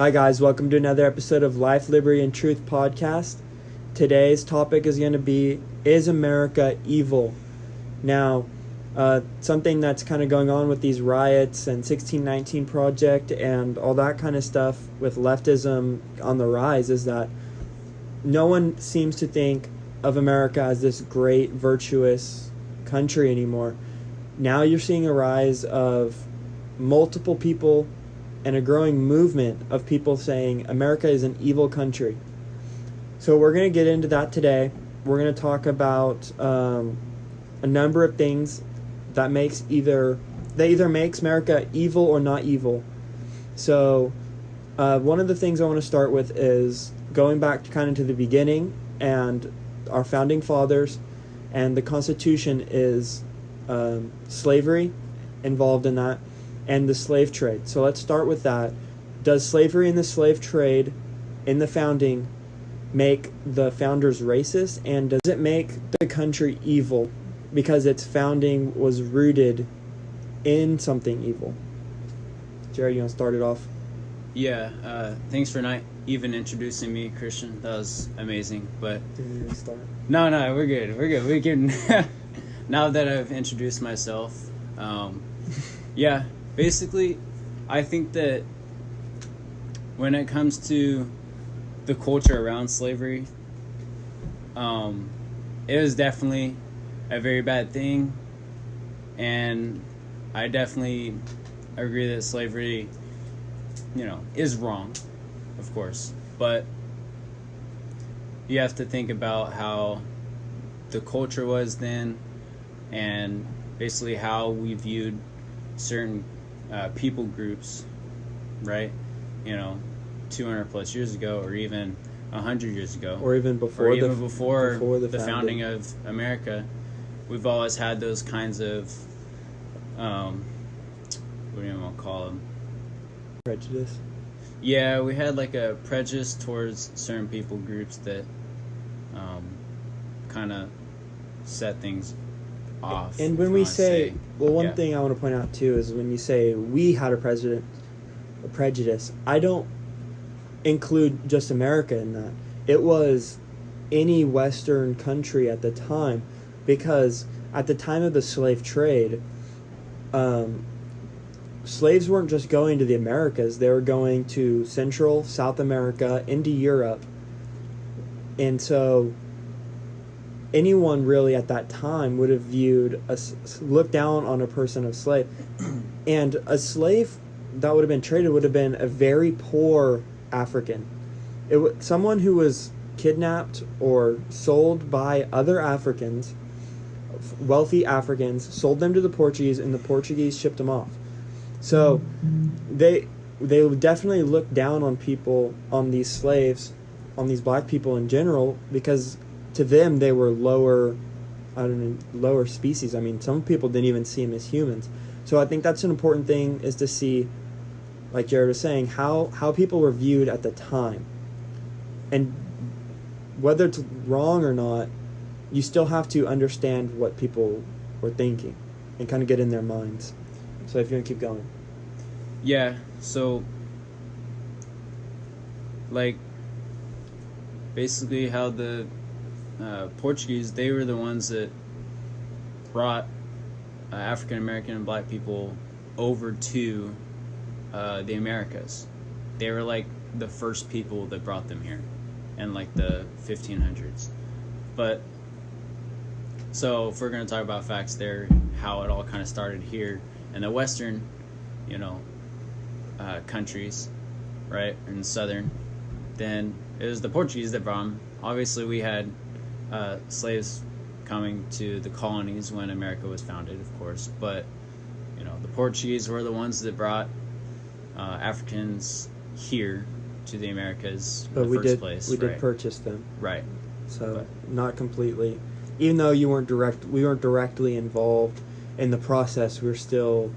Hi guys, welcome to another episode of Life, Liberty, and Truth podcast. Today's topic is going to be, is America evil? Now, something that's kind of going on with these riots and 1619 Project and all that kind of stuff with leftism on the rise is that no one seems to think of America as this great, virtuous country anymore. Now you're seeing a rise of multiple people and a growing movement of people saying America is an evil country. So we're going to get into that today. We're going to talk about a number of things that either makes America evil or not evil. So one of the things I want to start with is going back to the beginning and our founding fathers, and the Constitution is slavery involved in that, and the slave trade. So let's start with that. Does slavery and the slave trade in the founding make the founders racist? And does it make the country evil because its founding was rooted in something evil? Jared, you want to start it off? Yeah, thanks for not even introducing me, Christian. That was amazing. But Start. No, we're good. We can. Now that I've introduced myself, yeah. Basically, I think that when it comes to the culture around slavery, it was definitely a very bad thing, and I definitely agree that slavery, is wrong, of course, but you have to think about how the culture was then, and basically how we viewed certain people groups, right? 200 plus years ago, or even 100 years ago, or even before the founding of America. We've always had those kinds of what do you want to call them? Prejudice. Yeah, we had like a prejudice towards certain people groups that kind of set things off. And when we say, one thing I want to point out too is when you say we had a prejudice, I don't include just America in that. It was any Western country at the time, because at the time of the slave trade, slaves weren't just going to the Americas, they were going to Central, South America, into Europe. And so anyone really at that time would have looked down on a person of slave. And a slave that would have been traded would have been a very poor African. Someone who was kidnapped or sold by other Africans, wealthy Africans, sold them to the Portuguese, and the Portuguese shipped them off. So they definitely looked down on people, on these slaves, on these black people in general, because to them they were lower species. I mean, some people didn't even see them as humans. So I think that's an important thing, is to see, like Jared was saying, how people were viewed at the time. And whether it's wrong or not, you still have to understand what people were thinking and kind of get in their minds. So if you want to keep going. Yeah, so like basically how the Portuguese, they were the ones that brought African American and black people over to the Americas. They were like the first people that brought them here in like the 1500s. But so if we're going to talk about facts there, how it all kind of started here in the Western, countries, right, in Southern, then it was the Portuguese that brought them. Obviously, we had slaves coming to the colonies when America was founded, of course, but the Portuguese were the ones that brought Africans here to the Americas in the first place. We did purchase them, right? So not completely, even though we weren't directly involved in the process. We're still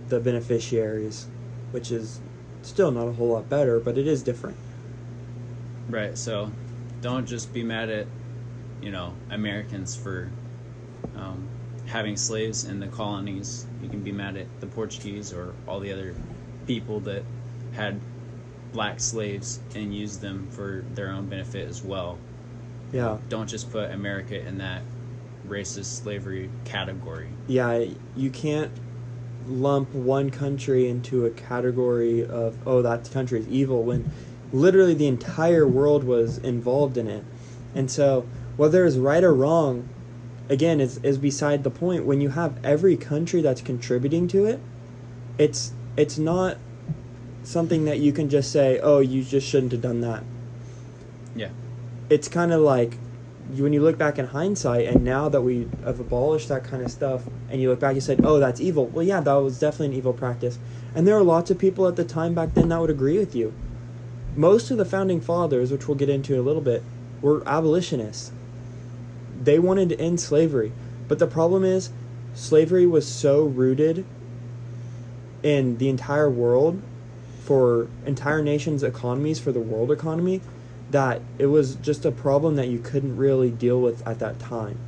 the beneficiaries, which is still not a whole lot better, but it is different. Right. So don't just be mad at Americans for having slaves in the colonies. You can be mad at the Portuguese or all the other people that had black slaves and use them for their own benefit as well. Yeah. Don't just put America in that racist slavery category. Yeah, you can't lump one country into a category of, oh, that country is evil, when literally the entire world was involved in it. And so whether it's right or wrong, again, is beside the point. When you have every country that's contributing to it, it's not something that you can just say, oh, you just shouldn't have done that. Yeah. It's kind of like when you look back in hindsight, and now that we have abolished that kind of stuff, and you look back, you said, oh, that's evil. Well, yeah, that was definitely an evil practice. And there are lots of people at the time back then that would agree with you. Most of the founding fathers, which we'll get into in a little bit, were abolitionists. They wanted to end slavery. But the problem is, slavery was so rooted in the entire world, for entire nations' economies, for the world economy, that it was just a problem that you couldn't really deal with at that time.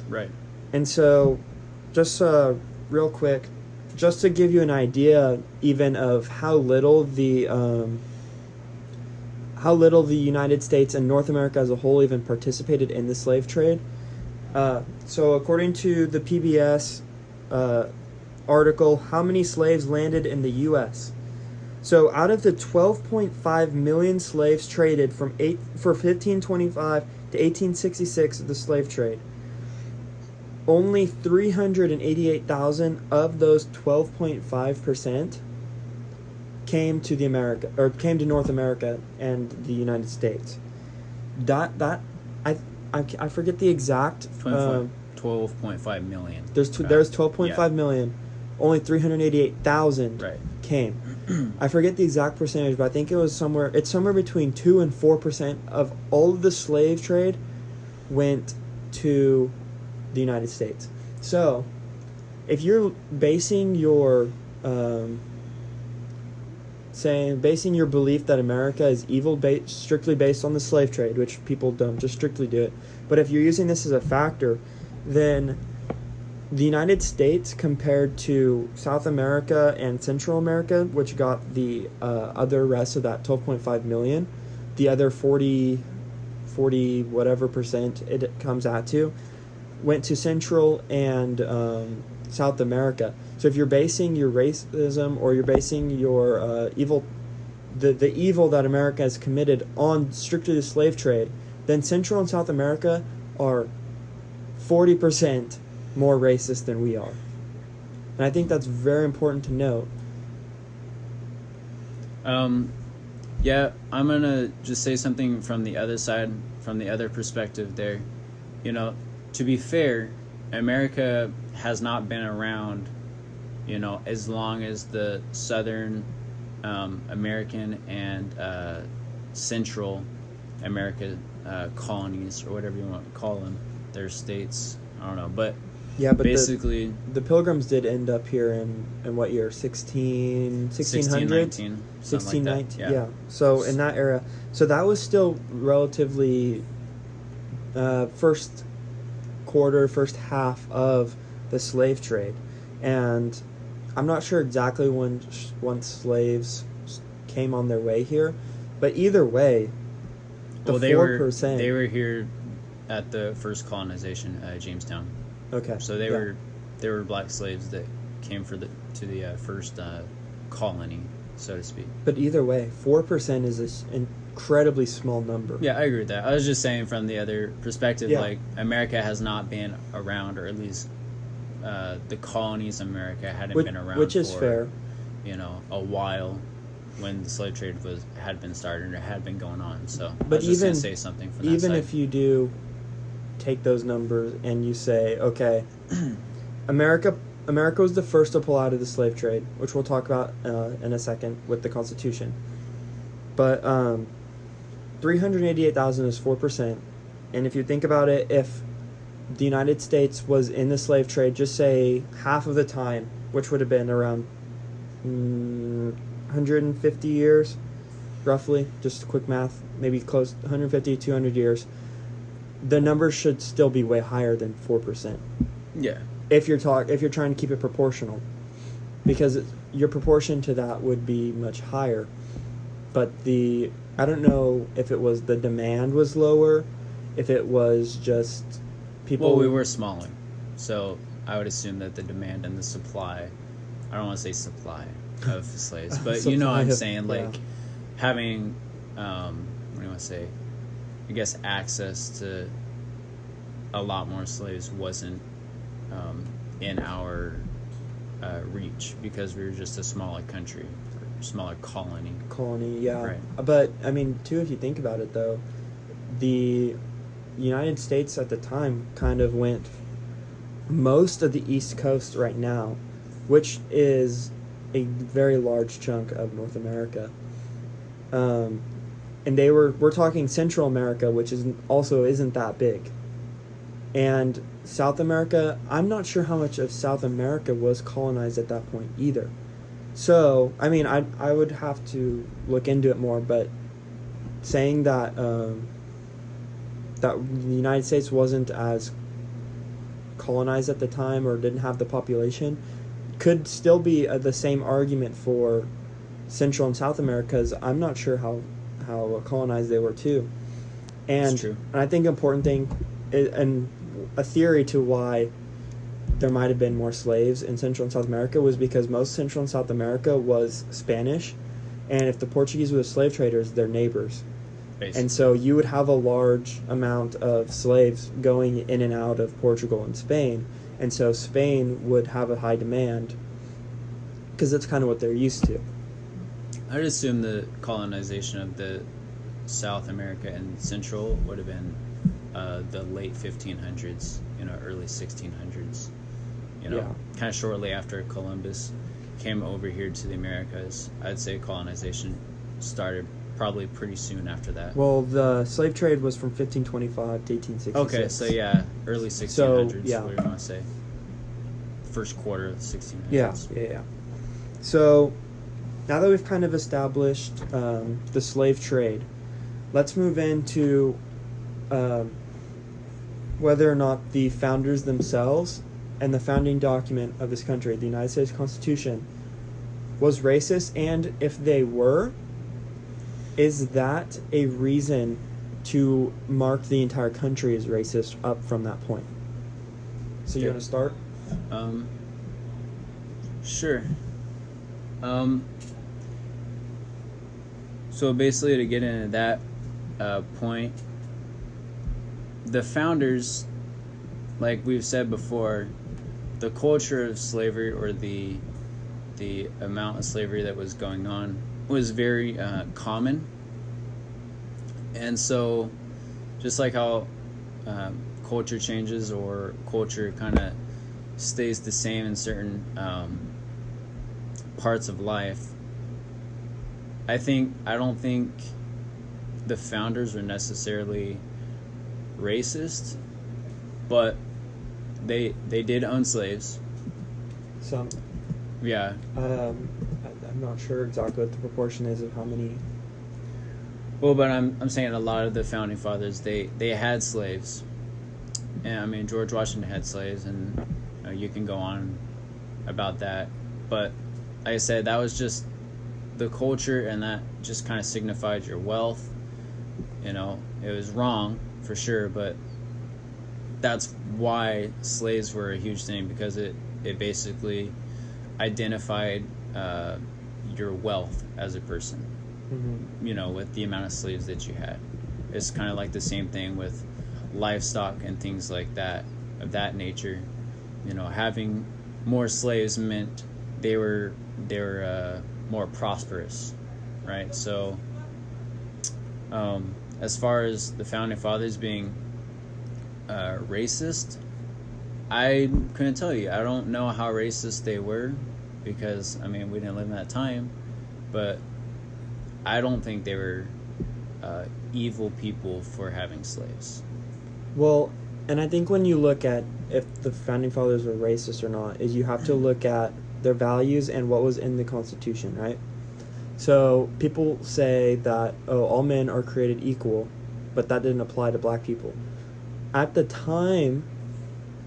Right. And so, just real quick, just to give you an idea even of how little the United States and North America as a whole even participated in the slave trade. So according to the PBS article, how many slaves landed in the U.S.? So out of the 12.5 million slaves traded for 1525 to 1866 of the slave trade, only 388,000 of those 12.5% came to North America and the United States. I forget the exact 12.5 million. There's 12.5 million. Only 388,000 came. I forget the exact percentage, but I think it's somewhere between 2 and 4% of all of the slave trade went to the United States. So, if you're basing your belief that America is evil strictly based on the slave trade, which people don't just strictly do it, but if you're using this as a factor, then the United States compared to South America and Central America, which got the other rest of that 12.5 million, the other 40 whatever percent it comes out to, went to Central and South America. So if you're basing your racism, or you're basing your evil, the evil that America has committed on strictly the slave trade, then Central and South America are 40% more racist than we are. And I think that's very important to note. Yeah, I'm going to just say something from the other side, from the other perspective there. You know, to be fair, America has not been around, you know, as long as the Southern American and Central America colonies, or whatever you want to call them, their states. I don't know, but yeah, but basically the Pilgrims did end up here in what year? 1600? 1619. 1619. Like yeah. So in that era, so that was still relatively first half of the slave trade, and I'm not sure exactly when slaves came on their way here, but either way, they were here at the first colonization, Jamestown. Okay. So they were black slaves that came to the first colony, so to speak. But either way, 4% is an incredibly small number. Yeah, I agree with that. I was just saying from the other perspective, Yeah. like America has not been around, or at least the colonies of America hadn't been around, which is fair. You know, a while when the slave trade had been started or had been going on. So, but I was just going to say something from that even side. if you do take those numbers and you say, okay, America was the first to pull out of the slave trade, which we'll talk about in a second with the Constitution. But 388,000 is 4%. And if you think about it, if the United States was in the slave trade, just say half of the time, which would have been around 150 years, roughly, just quick math, maybe close 150, 200 years, the numbers should still be way higher than 4%. Yeah. If you're trying to keep it proportional, because your proportion to that would be much higher. but I don't know if it was the demand was lower, if it was just people. Well, we were smaller, so I would assume that the demand and the supply, I don't want to say supply of slaves, but you know what I'm saying, like having, what do you want to say, I guess access to a lot more slaves wasn't in our reach because we were just a smaller country, smaller colony. Yeah. Right. But I mean, too, if you think about it, though, the United States at the time kind of went most of the East Coast right now, which is a very large chunk of North America. And we're talking Central America, which isn't that big. And South America, I'm not sure how much of South America was colonized at that point either. So, I mean, I would have to look into it more, but saying that that the United States wasn't as colonized at the time or didn't have the population could still be the same argument for Central and South America, because I'm not sure how colonized they were too. And I think important thing and a theory to why there might have been more slaves in Central and South America was because most Central and South America was Spanish, and if the Portuguese were the slave traders, they're neighbors. Basically. And so you would have a large amount of slaves going in and out of Portugal and Spain, and so Spain would have a high demand because that's kind of what they're used to. I'd assume the colonization of the South America and Central would have been the late 1500s, early 1600s, kind of shortly after Columbus came over here to the Americas. I'd say colonization started probably pretty soon after that. Well, the slave trade was from 1525 to 1866. Okay, so yeah, early 1600s, so, what do you want to say? First quarter of the 1600s. Yeah. So, now that we've kind of established the slave trade, let's move into whether or not the founders themselves and the founding document of this country, the United States Constitution, was racist, and if they were, is that a reason to mark the entire country as racist up from that point? So you want to start? Sure. So basically, to get into that point, the founders, like we've said before, the culture of slavery, or the amount of slavery that was going on, was very common. And so just like how culture changes, or culture kind of stays the same in certain parts of life, I don't think the founders were necessarily racist, but they did own slaves. Some. Yeah. I'm not sure exactly what the proportion is of how many. Well, but I'm saying a lot of the founding fathers, they had slaves, and I mean George Washington had slaves, and you can go on about that, but like I said, that was just the culture, and that just kind of signified your wealth. It was wrong for sure, but that's why slaves were a huge thing, because it basically identified your wealth as a person. Mm-hmm. With the amount of slaves that you had. It's kind of like the same thing with livestock and things like that, of that nature. Having more slaves meant they were more prosperous, right? So as far as the founding fathers being racist, I couldn't tell you. I don't know how racist they were, because we didn't live in that time, but I don't think they were evil people for having slaves. Well, and I think when you look at if the founding fathers were racist or not, is you have to look at their values and what was in the Constitution, right? So people say that, all men are created equal, but that didn't apply to black people. At the time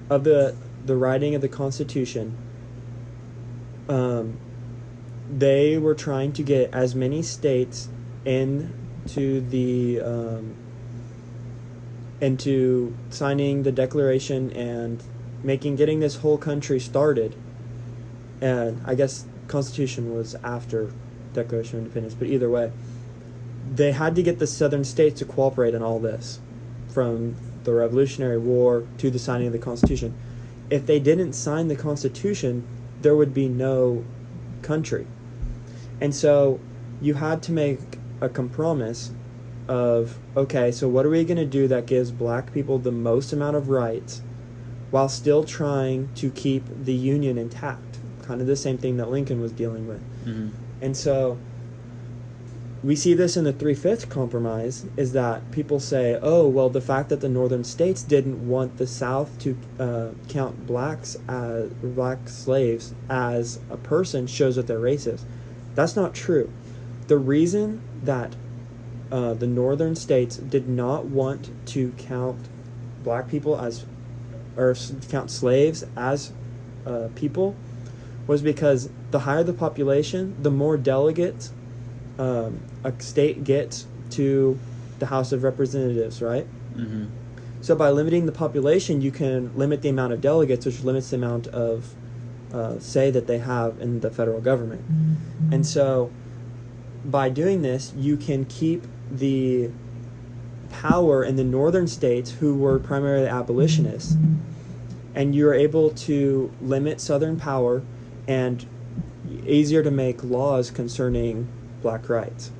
of the writing of the Constitution, they were trying to get as many states into signing the Declaration and getting this whole country started. And I guess Constitution was after Declaration of Independence, but either way, they had to get the southern states to cooperate in all this, from the Revolutionary War to the signing of the Constitution. If they didn't sign the Constitution, there would be no country. And so you had to make a compromise of, okay, so what are we going to do that gives black people the most amount of rights while still trying to keep the Union intact? Kind of the same thing that Lincoln was dealing with. Mm-hmm. And so we see this in the 3/5 compromise, is that people say, oh, well, the fact that the northern states didn't want the South to count black slaves as a person shows that they're racist. That's not true. The reason that the northern states did not want to count black people or count slaves as people was because the higher the population, the more delegates a state gets to the House of Representatives, right? Mm-hmm. So by limiting the population, you can limit the amount of delegates, which limits the amount of say that they have in the federal government. Mm-hmm. And so by doing this, you can keep the power in the northern states who were primarily abolitionists, and you're able to limit southern power and easier to make laws concerning black rights,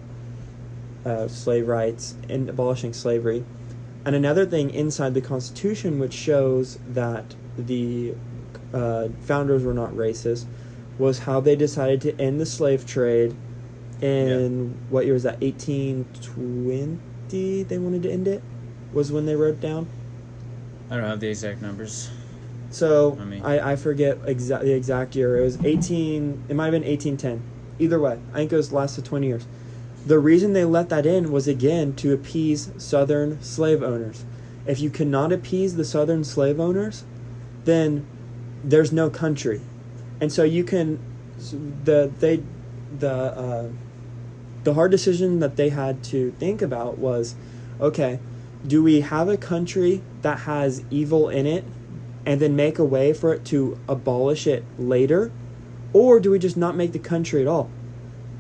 slave rights, and abolishing slavery. And another thing inside the Constitution which shows that the founders were not racist was how they decided to end the slave trade in, what year was that, 1820 they wanted to end it, was when they wrote down. I don't have the exact numbers. So I forget the exact year. It was it might have been 1810. Either way, I think it was lasted 20 years. The reason they let that in was, again, to appease southern slave owners. If you cannot appease the southern slave owners, then there's no country. And so you can, the hard decision that they had to think about was, okay, do we have a country that has evil in it and then make a way for it to abolish it later? Or do we just not make the country at all?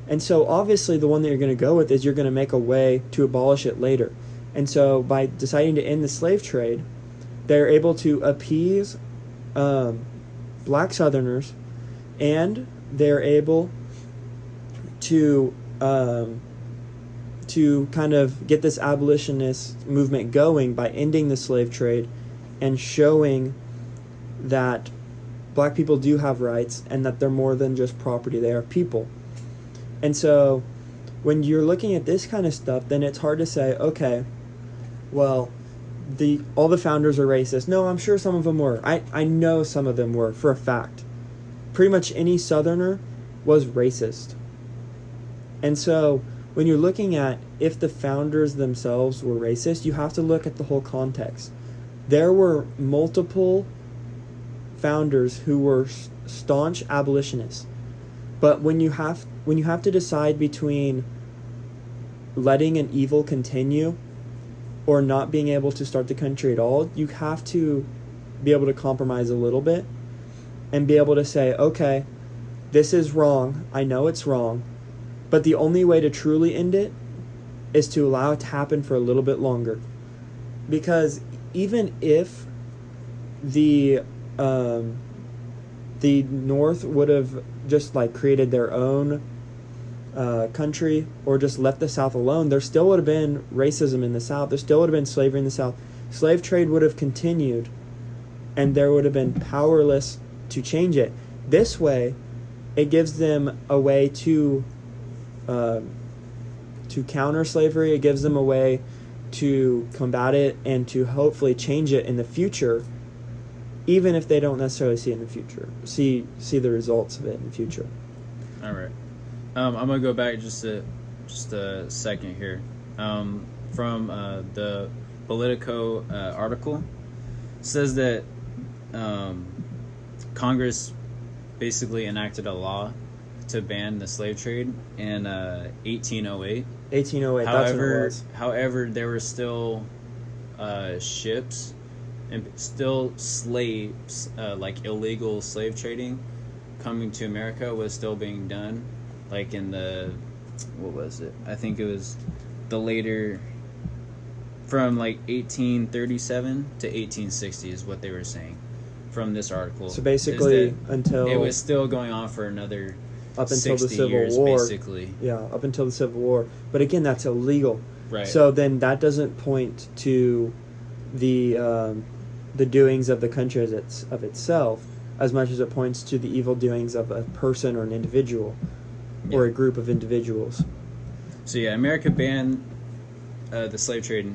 And so obviously the one that you're going to go with is you're going to make a way to abolish it later. And so by deciding to end the slave trade, they're able to appease black Southerners, and they're able to kind of get this abolitionist movement going by ending the slave trade and showing that black people do have rights and that they're more than just property, they are people. And so when you're looking at this kind of stuff, then it's hard to say, okay, well, all the founders are racist. No, I'm sure some of them were. I know some of them were, for a fact. Pretty much any Southerner was racist. And so when you're looking at if the founders themselves were racist, you have to look at the whole context. There were multiple founders who were staunch abolitionists. But when you have to decide between letting an evil continue or not being able to start the country at all, you have to be able to compromise a little bit and be able to say, okay, this is wrong. I know it's wrong. But the only way to truly end it is to allow it to happen for a little bit longer. Because even if the North would have just created their own country or just left the South alone, there still would have been racism in the South. There still would have been slavery in the South. Slave trade would have continued, and there would have been powerless to change it. This way, it gives them a way to counter slavery. It gives them a way to combat it and to hopefully change it in the future, even if they don't necessarily see it in the future, see the results of it in the future. All right. I'm going to go back just a second here. From the Politico article, it says that Congress basically enacted a law to ban the slave trade in 1808. 1808. That's what it was. However, there were still ships and still slaves, like illegal slave trading coming to America was still being done, like in the, what was it? I think it was the later, from like 1837 to 1860 is what they were saying from this article. So basically, until it was still going on for another up until 60 the Civil years, War, basically. Yeah, up until the Civil War. But again, that's illegal. Right. So then that doesn't point to the doings of the country of itself, as much as it points to the evil doings of a person or an individual, or a group of individuals. So yeah, America banned the slave trade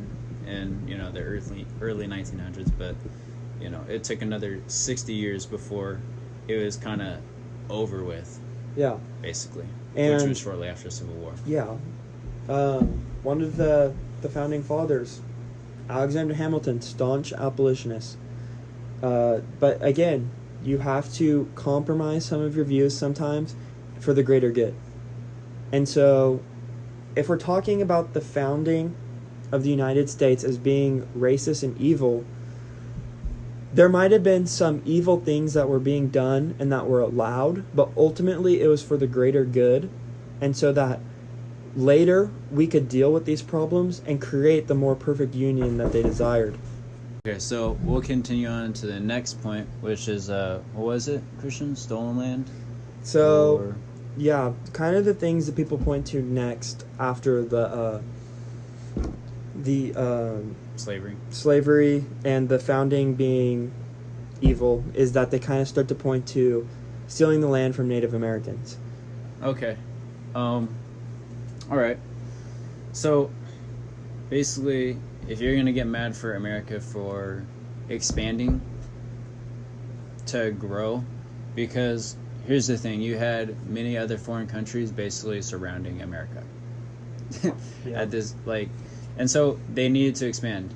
in the early 1900s, but it took another 60 years before it was kind of over with. Yeah, basically, and which was shortly after the Civil War. Yeah, one of the founding fathers, Alexander Hamilton, staunch abolitionist. But again, you have to compromise some of your views sometimes for the greater good. And so, if we're talking about the founding of the United States as being racist and evil, there might have been some evil things that were being done and that were allowed, but ultimately it was for the greater good, and so that later we could deal with these problems and create the more perfect union that they desired. Okay, so we'll continue on to the next point, which is, what was it, Christian? Stolen land? So, yeah, kind of the things that people point to next after the slavery and the founding being evil is that they kind of start to point to stealing the land from Native Americans. Okay. All right. So, basically, if you're going to get mad for America for expanding to grow, because here's the thing, you had many other foreign countries basically surrounding America. Yeah. At this, and so they needed to expand,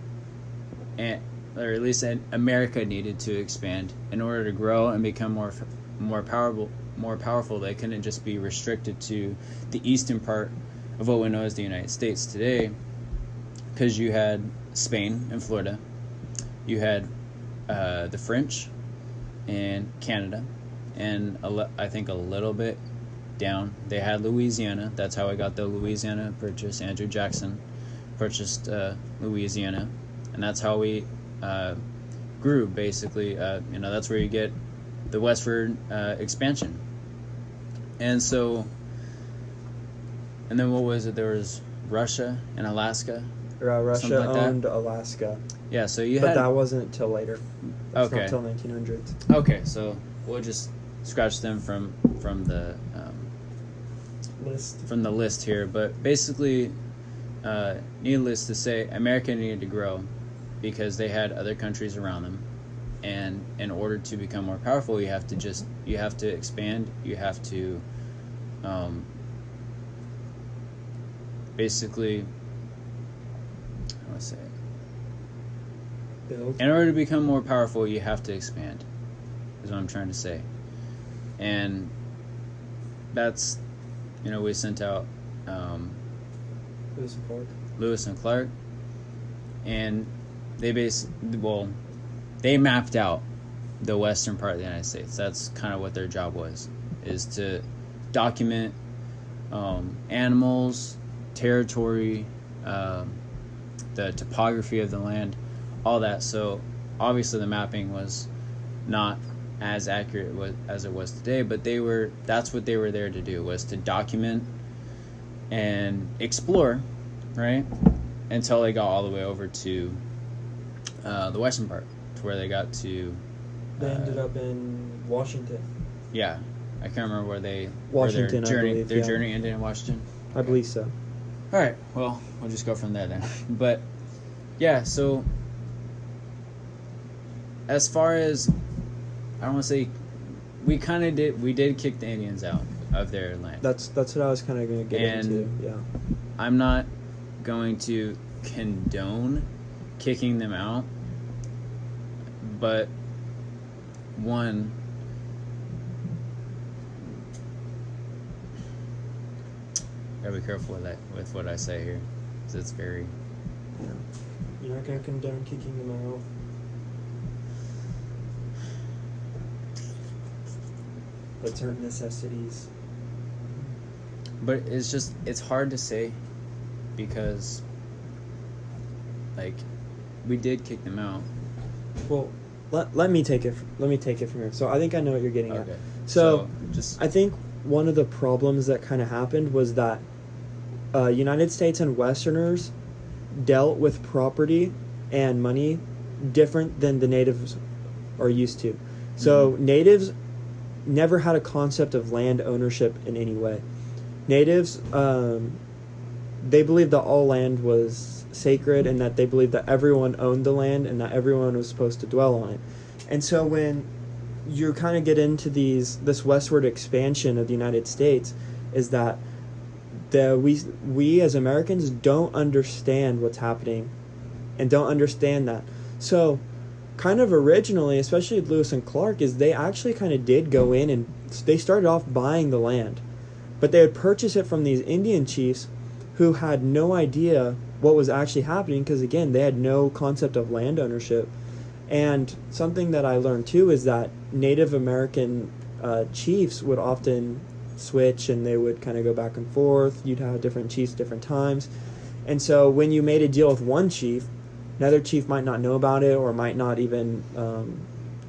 or at least America needed to expand in order to grow and become more powerful. They couldn't just be restricted to the eastern part of what we know as the United States today, because you had Spain and Florida, you had the French and Canada, and I think a little bit down they had Louisiana. That's how I got the Louisiana Purchase. Andrew Jackson purchased Louisiana, and that's how we grew, basically. That's where you get the westward expansion. And then what was it? There was Russia and Alaska. Russia owned Alaska. Yeah, so but that wasn't till later. That's okay. Not till 1900s. Okay, so we'll just scratch them from the list. From the list here. But basically, needless to say, America needed to grow because they had other countries around them, and in order to become more powerful, you have to expand. You have to basically, how do I say it? Build. In order to become more powerful, you have to expand, is what I'm trying to say. And that's, we sent out Lewis and Clark, and they mapped out the western part of the United States. That's kind of what their job was, is to document animals, territory, the topography of the land, all that. So obviously the mapping was not as accurate as it was today, but that's what they were there to do, was to document and explore, right, until they got all the way over to the western part, to where they got to they ended up in Washington. Yeah, I can't remember where Washington, their journey, I believe, journey ended in Washington. I believe so. All right, well, we'll just go from there then. But yeah, so as far as, I don't want to say, we did kick the Indians out of their land. That's what I was kind of going to get into. Yeah, I'm not going to condone kicking them out, but Gotta be careful with what I say here, because it's very. Yeah. You're not gonna condone kicking them out. But certain necessities. But it's hard to say, because, like, we did kick them out. Well, let me take it from here. So I think I know what you're getting at. Okay. So just I think one of the problems that kind of happened was that United States and Westerners dealt with property and money different than the natives are used to. So natives never had a concept of land ownership in any way. Natives, they believed that all land was sacred, and that they believed that everyone owned the land and that everyone was supposed to dwell on it. And so when you kind of get into this westward expansion of the United States, is that we as Americans don't understand what's happening and don't understand that. So kind of originally, especially with Lewis and Clark, is they actually kind of did go in and they started off buying the land, but they would purchase it from these Indian chiefs who had no idea what was actually happening, because again, they had no concept of land ownership. And something that I learned too is that Native American chiefs would often switch, and they would kind of go back and forth. You'd have different chiefs different times. And so when you made a deal with one chief, another chief might not know about it or might not even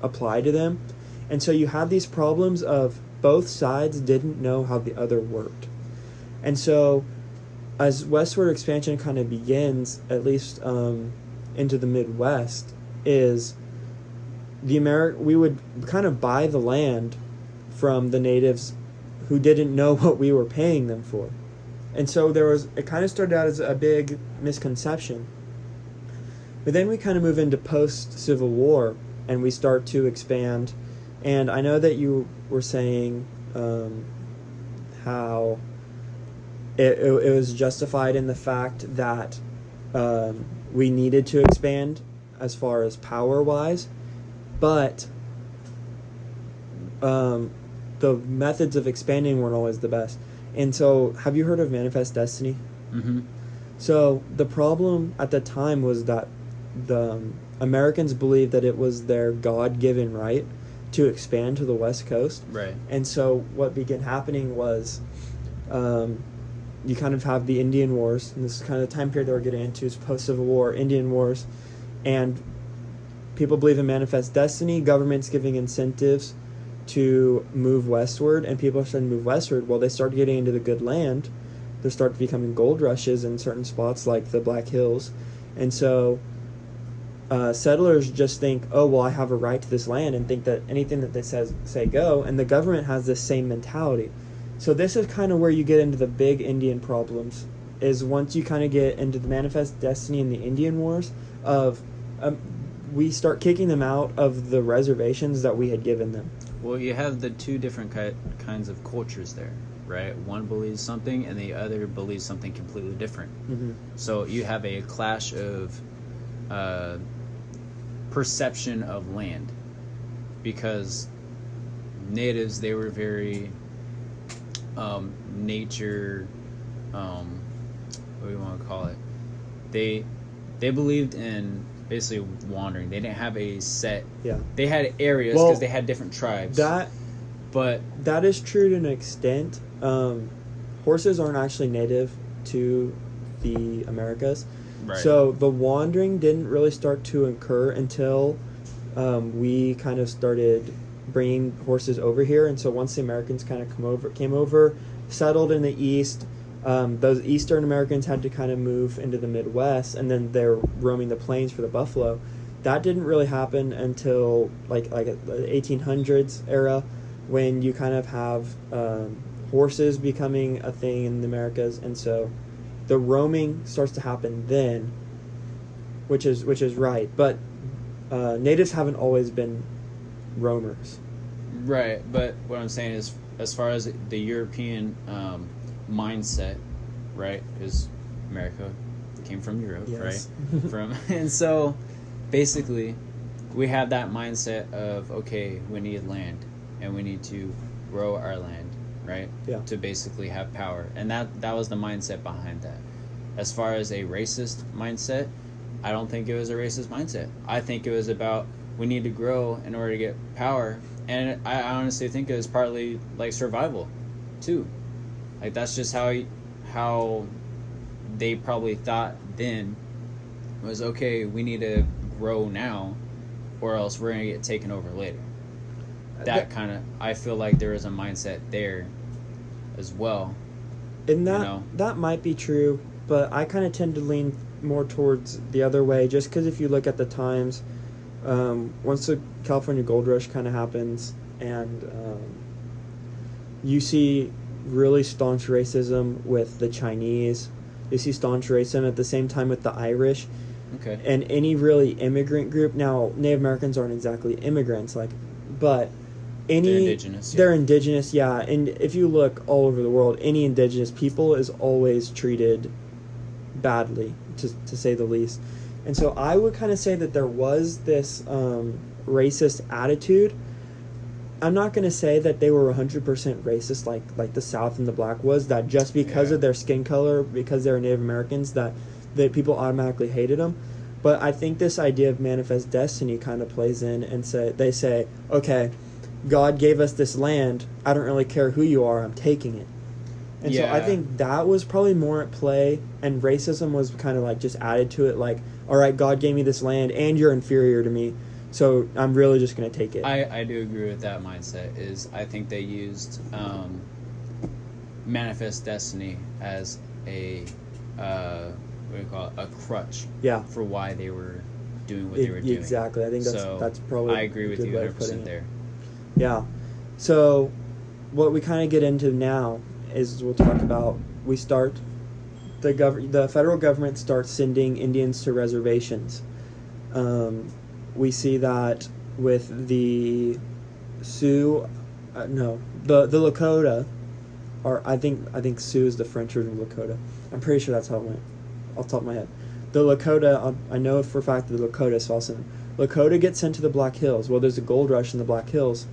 apply to them. And so you have these problems of both sides didn't know how the other worked. And so as westward expansion kind of begins, at least into the Midwest, is we would kind of buy the land from the natives who didn't know what we were paying them for. And so it kind of started out as a big misconception. But then we kind of move into post-Civil War, and we start to expand. And I know that you were saying how it was justified in the fact that we needed to expand as far as power-wise, but the methods of expanding weren't always the best. And so, have you heard of Manifest Destiny? Mm-hmm. So the problem at the time was that the Americans believed that it was their God-given right to expand to the West Coast. Right. And so what began happening was you kind of have the Indian Wars, and this is kind of the time period that we're getting into, is post-Civil War, Indian Wars, and people believe in Manifest Destiny, government's giving incentives to move westward, and people are starting to move westward. Well, they start getting into the good land. There start becoming gold rushes in certain spots like the Black Hills. And so settlers just think, oh, well, I have a right to this land, and think that anything that they say go, and the government has this same mentality. So this is kind of where you get into the big Indian problems, is once you kind of get into the Manifest Destiny and the Indian Wars, of we start kicking them out of the reservations that we had given them. Well, you have the two different kinds of cultures there, right? One believes something, and the other believes something completely different. Mm-hmm. So you have a clash of perception of land, because natives, they were very nature, what do you want to call it? They believed in basically wandering. They didn't have a set. Yeah. They had areas because they had different tribes. But that is true to an extent. Horses aren't actually native to the Americas. Right. So the wandering didn't really start to occur until we kind of started bringing horses over here. And so once the Americans kind of came over, settled in the East, those Eastern Americans had to kind of move into the Midwest, and then they're roaming the plains for the buffalo. That didn't really happen until like the 1800s era, when you kind of have horses becoming a thing in the Americas, and so the roaming starts to happen then, which is right. But natives haven't always been roamers. Right, but what I'm saying is, as far as the European mindset, right? Because America came from Europe, yes. Right? And so basically we have that mindset of, okay, we need land and we need to grow our land, right? Yeah. To basically have power. And that was the mindset behind that. As far as a racist mindset, I don't think it was a racist mindset. I think it was about we need to grow in order to get power. And I honestly think it was partly like survival, too. Like that's just how they probably thought then was, okay, we need to grow now or else we're going to get taken over later. That kind of, I feel like there is a mindset there as well. And that might be true, but I kind of tend to lean more towards the other way, just because if you look at the times, once the California Gold Rush kind of happens, and you see really staunch racism with the Chinese, you see staunch racism at the same time with the Irish, okay, and any really immigrant group. Now, Native Americans aren't exactly immigrants, but they're indigenous, yeah. And if you look all over the world, any indigenous people is always treated badly, to say the least. And so I would kind of say that there was this racist attitude. I'm not going to say that they were 100% racist like the South and the Black was, that just because of their skin color, because they're Native Americans, that people automatically hated them. But I think this idea of manifest destiny kind of plays in, and they say, okay, God gave us this land, I don't really care who you are, I'm taking it. And so I think that was probably more at play, and racism was kind of like just added to it, like, all right, God gave me this land and you're inferior to me, so I'm really just going to take it. I do agree with that mindset. I think they used manifest destiny as a what do you call it, a crutch for why they were doing what they were doing. Exactly. I think that's probably I agree with you 100% there. Yeah. So what we kind of get into now is we'll talk about, the federal government starts sending Indians to reservations. We see that with the Sioux, the Lakota, or I think Sioux is the French version of Lakota. I'm pretty sure that's how it went, off the top of my head. The Lakota, I know for a fact that the Lakota, so I'll send them. Lakota gets sent to the Black Hills. Well, there's a gold rush in the Black Hills,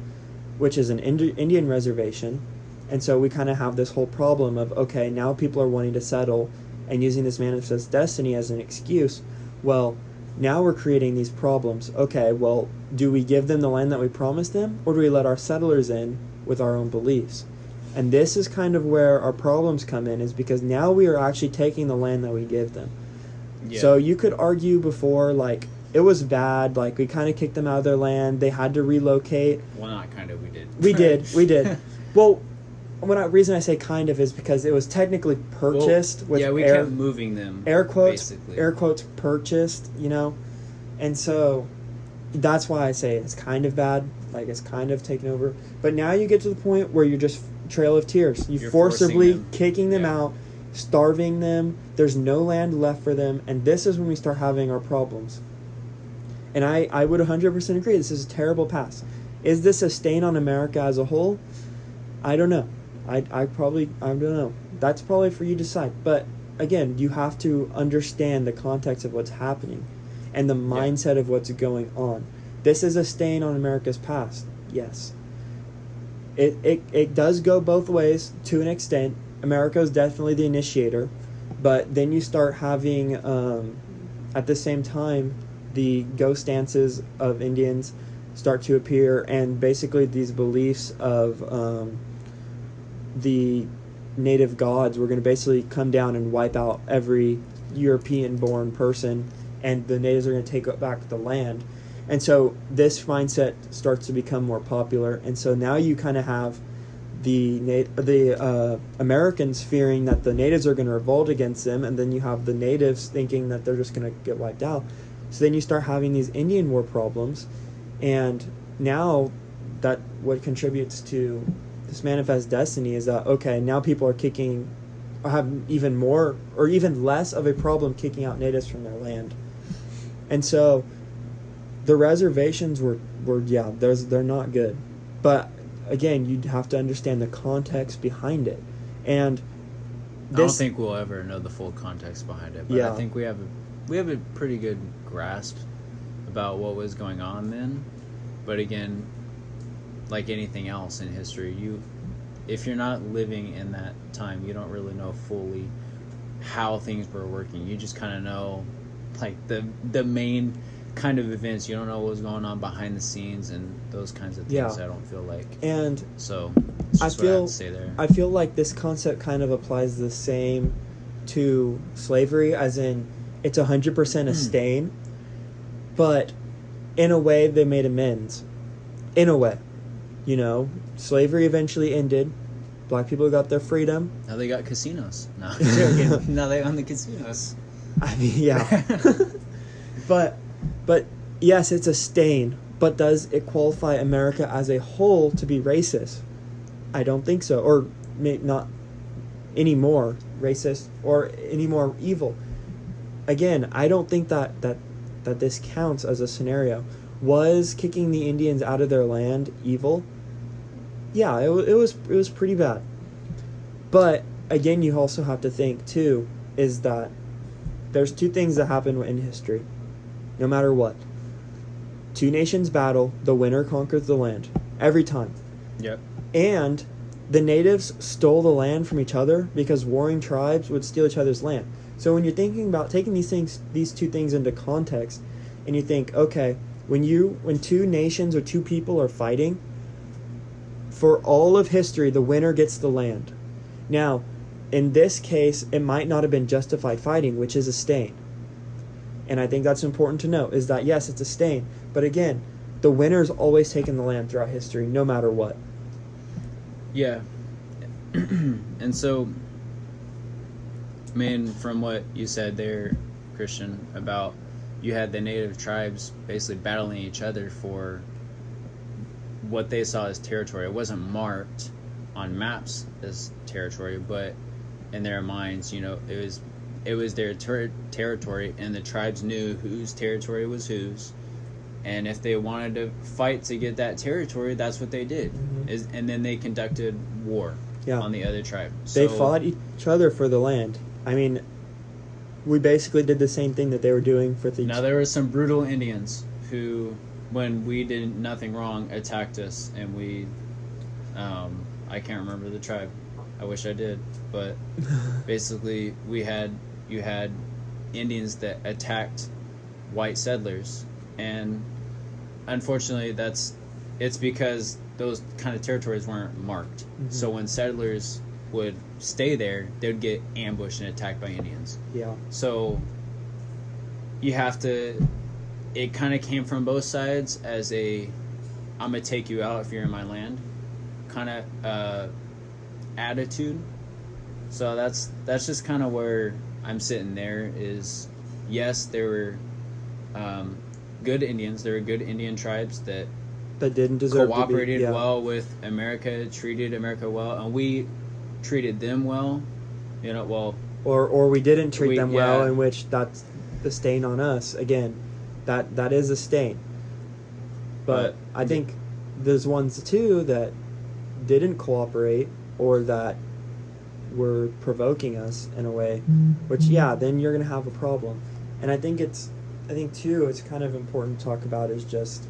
which is an Indian reservation. And so we kind of have this whole problem of, okay, now people are wanting to settle and using this manifest destiny as an excuse. Well, now we're creating these problems. Okay, well, do we give them the land that we promised them, or do we let our settlers in with our own beliefs? And this is kind of where our problems come in, is because now we are actually taking the land that we give them. Yeah. So you could argue before, like, it was bad, like, we kind of kicked them out of their land, they had to relocate. Well, not kind of, we did. We did. Well, reason I say kind of is because it was technically purchased with we kept moving them. Air quotes purchased, and so that's why I say it's kind of bad, like it's kind of taken over. But now you get to the point where you're just Trail of Tears. You're forcibly kicking them out, starving them. There's no land left for them, and this is when we start having our problems. And I would 100% agree. This is a terrible pass. Is this a stain on America as a whole? I don't know. I don't know. That's probably for you to decide. But again, you have to understand the context of what's happening and the mindset of what's going on. This is a stain on America's past. Yes. It does go both ways to an extent. America is definitely the initiator, but then you start having at the same time the ghost dances of Indians start to appear, and basically these beliefs of the native gods were going to basically come down and wipe out every European-born person, and the natives are going to take back the land. And so this mindset starts to become more popular, and so now you kind of have the Americans fearing that the natives are going to revolt against them, and then you have the natives thinking that they're just going to get wiped out. So then you start having these Indian war problems, and now that what contributes to this manifest destiny is that, okay, now people are have even more or even less of a problem kicking out natives from their land. And so the reservations were they're not good. But again, you'd have to understand the context behind it. And I don't think we'll ever know the full context behind it, but I think we have a pretty good grasp about what was going on then. But again, like anything else in history, if you're not living in that time, you don't really know fully how things were working. You just kind of know, like, the main kind of events. You don't know what was going on behind the scenes and those kinds of things. Yeah. I don't feel like. And so it's just what I have to say there. I feel like this concept kind of applies the same to slavery, as in it's 100% a stain, but in a way they made amends. In a way, you know, slavery eventually ended. Black people got their freedom. Now they got casinos. No, I'm joking. Now they own the casinos. I mean, yeah. But yes, it's a stain. But does it qualify America as a whole to be racist? I don't think so. Or not any more racist or any more evil. Again, I don't think that this counts as a scenario. Was kicking the Indians out of their land evil? Yeah, it was pretty bad. But again, you also have to think too is that there's two things that happen in history, no matter what. Two nations battle, the winner conquers the land every time. Yep. And the natives stole the land from each other because warring tribes would steal each other's land. So when you're thinking about taking these two things into context, and you think, okay, when two nations or two people are fighting, for all of history, the winner gets the land. Now, in this case, it might not have been justified fighting, which is a stain. And I think that's important to note, is that, yes, it's a stain. But again, the winner's always taken the land throughout history, no matter what. Yeah. And so, I mean, from what you said there, Christian, about you had the native tribes basically battling each other for what they saw as territory. It wasn't marked on maps as territory, but in their minds, you know, it was their territory, and the tribes knew whose territory was whose, and if they wanted to fight to get that territory, that's what they did. Mm-hmm. And then they conducted war on the other tribe. They fought each other for the land. I mean, we basically did the same thing that they were doing for the... Now, there were some brutal Indians who, when we did nothing wrong, attacked us, and we... I can't remember the tribe. I wish I did. But basically, you had Indians that attacked white settlers, and unfortunately, it's because those kind of territories weren't marked. Mm-hmm. So when settlers would stay there, they would get ambushed and attacked by Indians. Yeah. So you have to... It kind of came from both sides as a, I'm going to take you out if you're in my land kind of attitude. So that's just kind of where I'm sitting there is, yes, there were good Indians. There were good Indian tribes that didn't deserve cooperated to be, well with America, treated America well, and we treated them well, you know, well... Or we didn't treat them well, in which that's the stain on us. Again, that is a stain. But I think there's ones, too, that didn't cooperate or that were provoking us in a way, which, then you're going to have a problem. And I think too, it's kind of important to talk about is just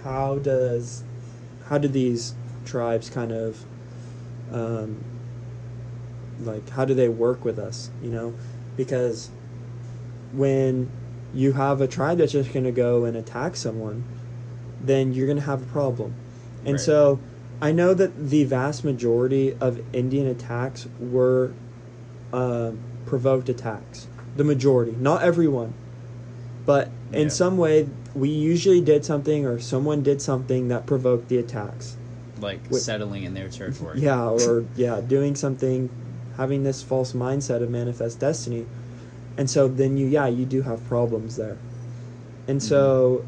how do these tribes kind of, how do they work with us, you know? Because when you have a tribe that's just going to go and attack someone, then you're going to have a problem. And right. So I know that the vast majority of Indian attacks were provoked attacks. The majority. Not everyone. But in some way, we usually did something or someone did something that provoked the attacks. Like settling in their territory. Yeah, or doing something, having this false mindset of manifest destiny. And so then you do have problems there. And so,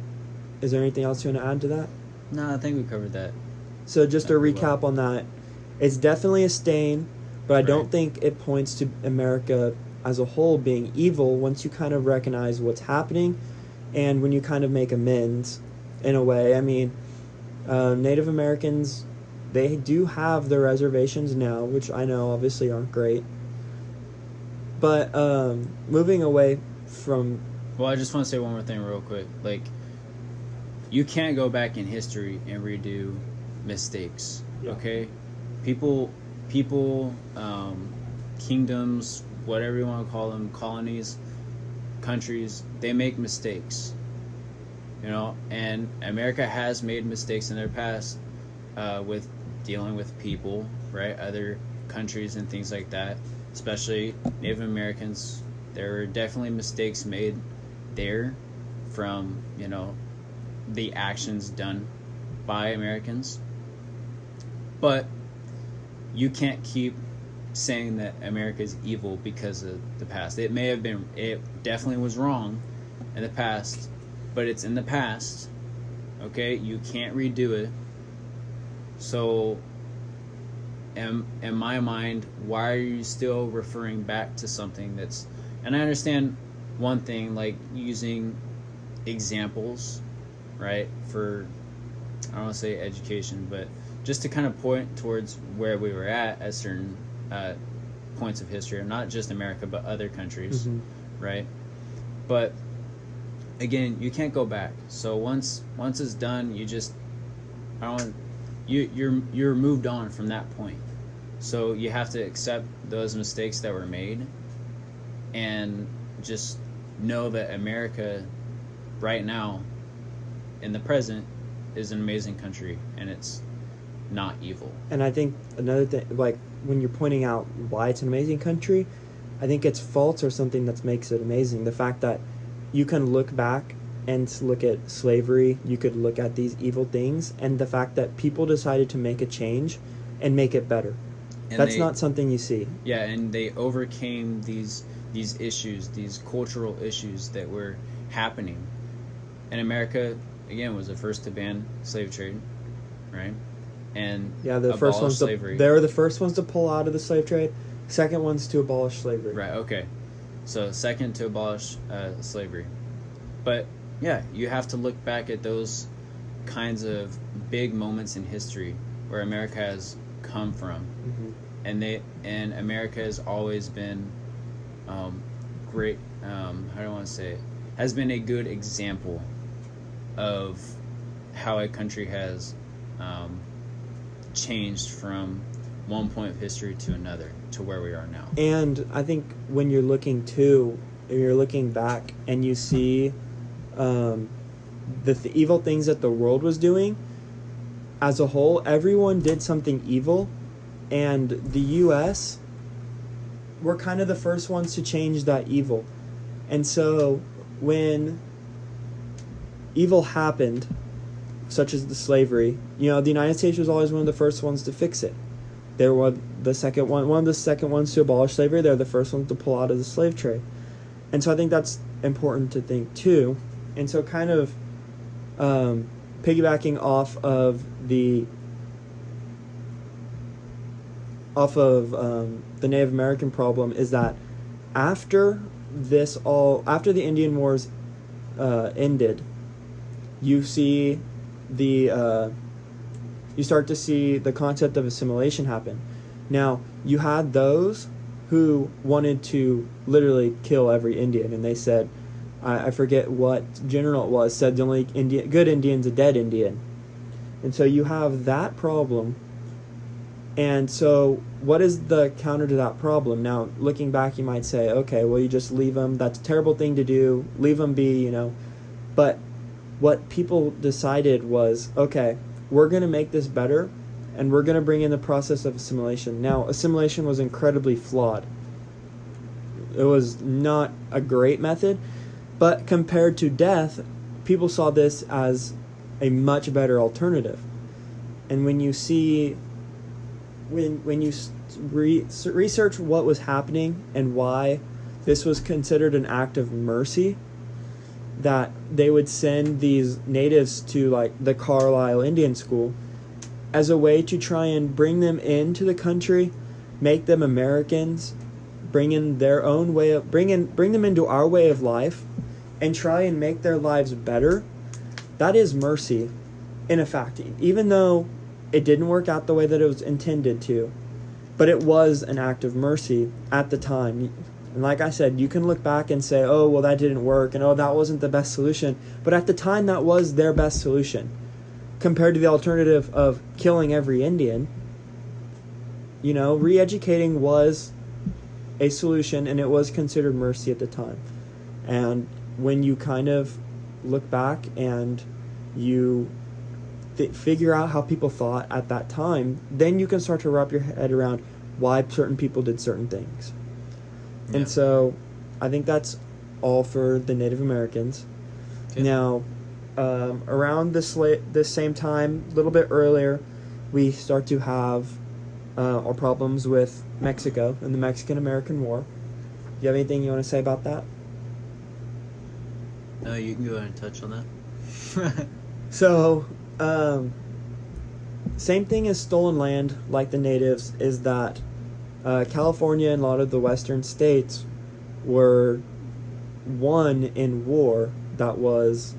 is there anything else you want to add to that? No, I think we covered that. So just to recap on that, it's definitely a stain, but I don't think it points to America as a whole being evil once you kind of recognize what's happening and when you kind of make amends in a way. I mean, Native Americans, they do have their reservations now, which I know obviously aren't great. But moving away from... Well, I just want to say one more thing real quick. Like, you can't go back in history and redo mistakes, okay? people, kingdoms, whatever you want to call them, colonies, countries, they make mistakes, and America has made mistakes in their past with dealing with people, right? Other countries and things like that, especially Native Americans. There were definitely mistakes made there from, the actions done by Americans. But you can't keep saying that America is evil because of the past. It definitely was wrong in the past, but it's in the past, okay? You can't redo it. So, in my mind, why are you still referring back to something that's... And I understand one thing, like using examples, right, for, I don't want to say education, but just to kind of point towards where we were at certain points of history, not just America, but other countries, right? But again, you can't go back. So once it's done, you're moved on from that point. So you have to accept those mistakes that were made, and just know that America, right now, in the present, is an amazing country, and it's not evil. And I think another thing, like when you're pointing out why it's an amazing country, I think its faults are something that makes it amazing. The fact that you can look back and look at slavery, you could look at these evil things, and the fact that people decided to make a change and make it better. And that's not something you see. Yeah, and they overcame these issues, these cultural issues that were happening. And America, again, was the first to ban slave trade, right? And yeah, the first ones slavery. They were the first ones to pull out of the slave trade. Second ones to abolish slavery. Right. Okay. So second to abolish slavery. But yeah, you have to look back at those kinds of big moments in history where America has come from, and America has always been great. How do I want to say it? Has been a good example of how a country has changed from one point of history to another to where we are now. And I think when you're looking back and you see the evil things that the world was doing as a whole, everyone did something evil, and the U.S. were kind of the first ones to change that evil. And so when evil happened, such as the slavery, the United States was always one of the first ones to fix it. They were one of the second ones to abolish slavery. They're the first ones to pull out of the slave trade. And so I think that's important to think too. And so kind of piggybacking off of the Native American problem is that after the Indian Wars ended, you start to see the concept of assimilation happen. Now, you had those who wanted to literally kill every Indian, and they said, I forget what general it was, said the only good Indian's a dead Indian. And so you have that problem. And so what is the counter to that problem? Now, looking back, you might say, okay, well, you just leave them. That's a terrible thing to do. Leave them be, But what people decided was, okay, we're going to make this better, and we're going to bring in the process of assimilation. Now, assimilation was incredibly flawed. It was not a great method, but compared to death, people saw this as a much better alternative. And when you see, when you research what was happening and why this was considered an act of mercy, that they would send these natives to like the Carlisle Indian School as a way to try and bring them into the country, make them Americans, bring in their own way of bring them into our way of life, and try and make their lives better. That is mercy, in effect, even though it didn't work out the way that it was intended to, but it was an act of mercy at the time. And like I said, you can look back and say, oh, well, that didn't work, and oh, that wasn't the best solution. But at the time, that was their best solution. Compared to the alternative of killing every Indian, re-educating was a solution, and it was considered mercy at the time. And when you kind of look back and you figure out how people thought at that time, then you can start to wrap your head around why certain people did certain things. Yeah. And so I think that's all for the Native Americans. Okay. Now, around this same time, a little bit earlier, we start to have our problems with Mexico and the Mexican-American War. Do you have anything you want to say about that? No, you can go ahead and touch on that. So, same thing as stolen land, like the natives, is that California and a lot of the western states were won in war that was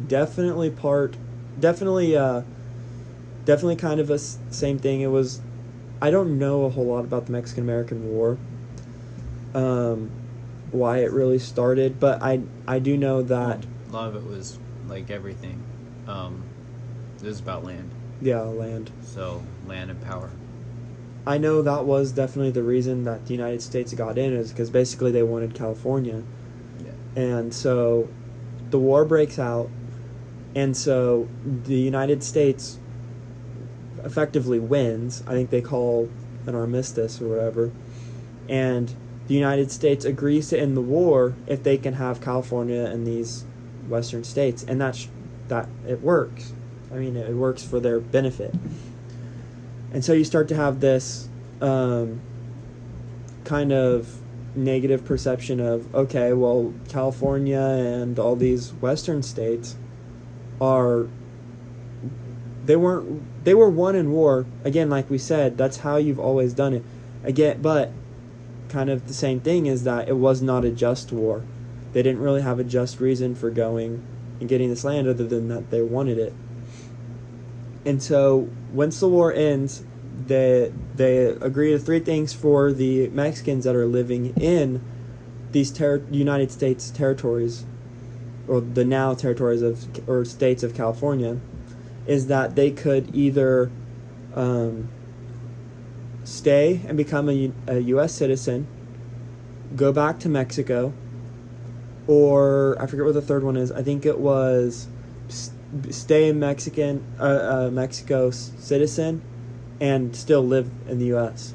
definitely kind of a same thing. It was, I don't know a whole lot about the Mexican-American War, why it really started, but I do know that a lot of it was like everything. It was about land. Yeah, land. So land and power. I know that was definitely the reason that the United States got in, is because basically they wanted California. Yeah. And so the war breaks out, and so the United States effectively wins. I think they call an armistice or whatever. And the United States agrees to end the war if they can have California and these western states. And that it works. I mean, it works for their benefit. And so you start to have this kind of negative perception of, okay, well, California and all these western states they were won in war. Again, like we said, that's how you've always done it. Again, but kind of the same thing is that it was not a just war. They didn't really have a just reason for going and getting this land other than that they wanted it. And so once the war ends, they agree to three things for the Mexicans that are living in these United States territories, or the now territories or states of California, is that they could either stay and become a U.S. citizen, go back to Mexico, or I forget what the third one is. I think it was stay in Mexico citizen and still live in the U.S.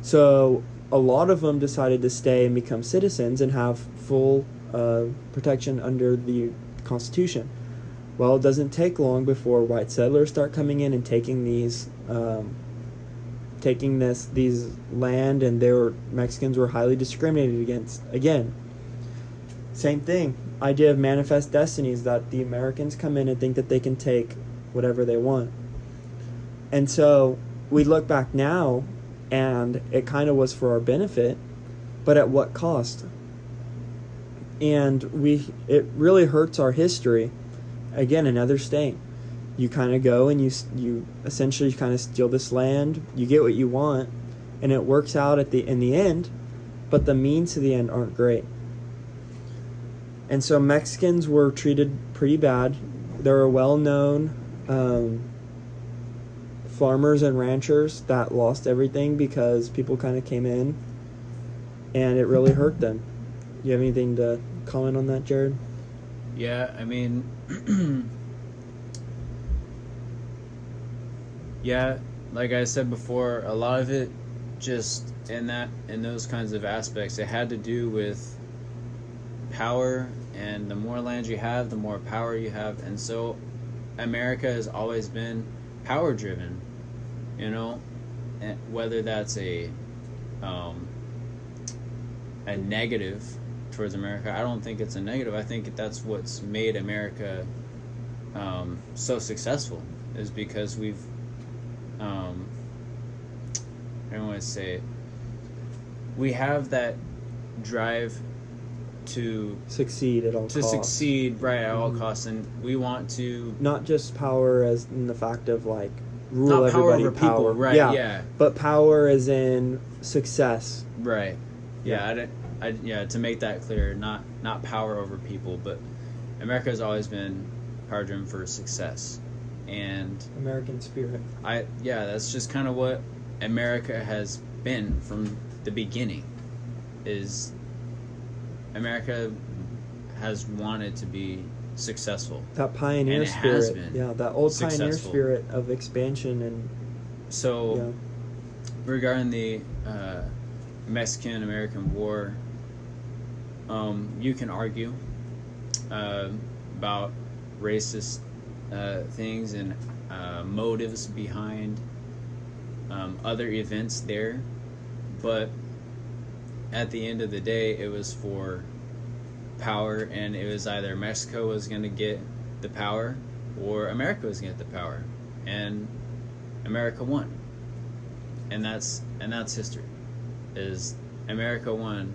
So a lot of them decided to stay and become citizens and have full protection under the Constitution. Well, it doesn't take long before white settlers start coming in and taking these land, and Mexicans were highly discriminated against. Again, same thing. Idea of manifest destinies, that the Americans come in and think that they can take whatever they want. And so we look back now, and it kind of was for our benefit, but at what cost? And it really hurts our history. Again, another stain. You kind of go and you essentially kind of steal this land. You get what you want, and it works out in the end, but the means to the end aren't great. And so Mexicans were treated pretty bad. There were well-known farmers and ranchers that lost everything because people kind of came in, and it really hurt them. You have anything to comment on that, Jared? Yeah, I mean, yeah, like I said before, a lot of it just in those kinds of aspects, it had to do with power, and the more land you have, the more power you have. And so America has always been power driven, and whether that's a negative towards America. I don't think it's a negative. I think that's what's made America so successful, is because we've I don't want to say it, we have that drive to succeed at all costs. Succeed, right, at all costs, and we want to not just power as in the fact of like rule not everybody, power over people, right? Yeah, but power as in success, right? Yeah, to make that clear, not power over people, but America has always been power driven for success, and American spirit. that's just kind of what America has been from the beginning. Is America has wanted to be successful. That pioneer And it spirit. has been Yeah, that old pioneer successful. spirit of expansion and So, yeah. regarding the Mexican-American War, you can argue about racist things and motives behind other events there, but at the end of the day, it was for power, and it was either Mexico was going to get the power or America was going to get the power, and America won. And that's history. Is America won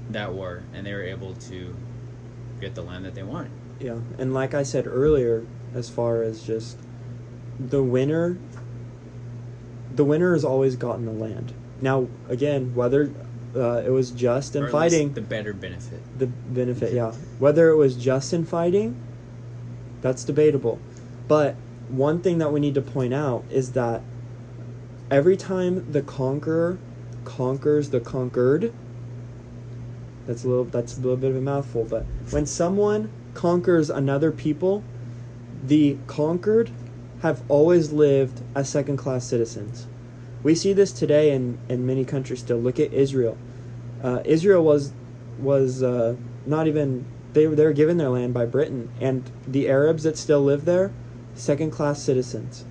that war, and they were able to get the land that they wanted. Yeah, and like I said earlier, as far as just the winner has always gotten the land. Now, again, whether it was just in Or at fighting, least the better benefit. the benefit, yeah. Whether it was just in fighting, that's debatable. But one thing that we need to point out is that every time the conqueror conquers the conquered, that's a little bit of a mouthful, but when someone conquers another people, the conquered have always lived as second-class citizens. We see this today in many countries still. Look at Israel. Israel was not even, they were given their land by Britain, and the Arabs that still live there, second-class citizens.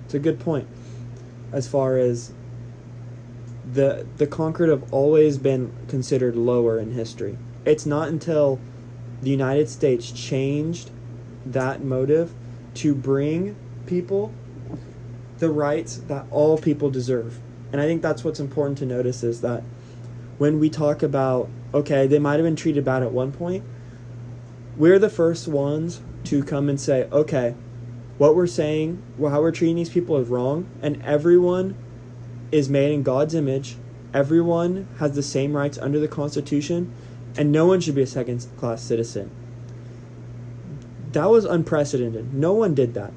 It's a good point. As far as the conquered have always been considered lower in history. It's not until the United States changed that motive to bring people the rights that all people deserve. And I think that's what's important to notice, is that when we talk about, okay, they might have been treated bad at one point, we're the first ones to come and say, okay, what we're saying, how we're treating these people is wrong, and everyone is made in God's image. Everyone has the same rights under the Constitution, and no one should be a second-class citizen. That was unprecedented. No one did that.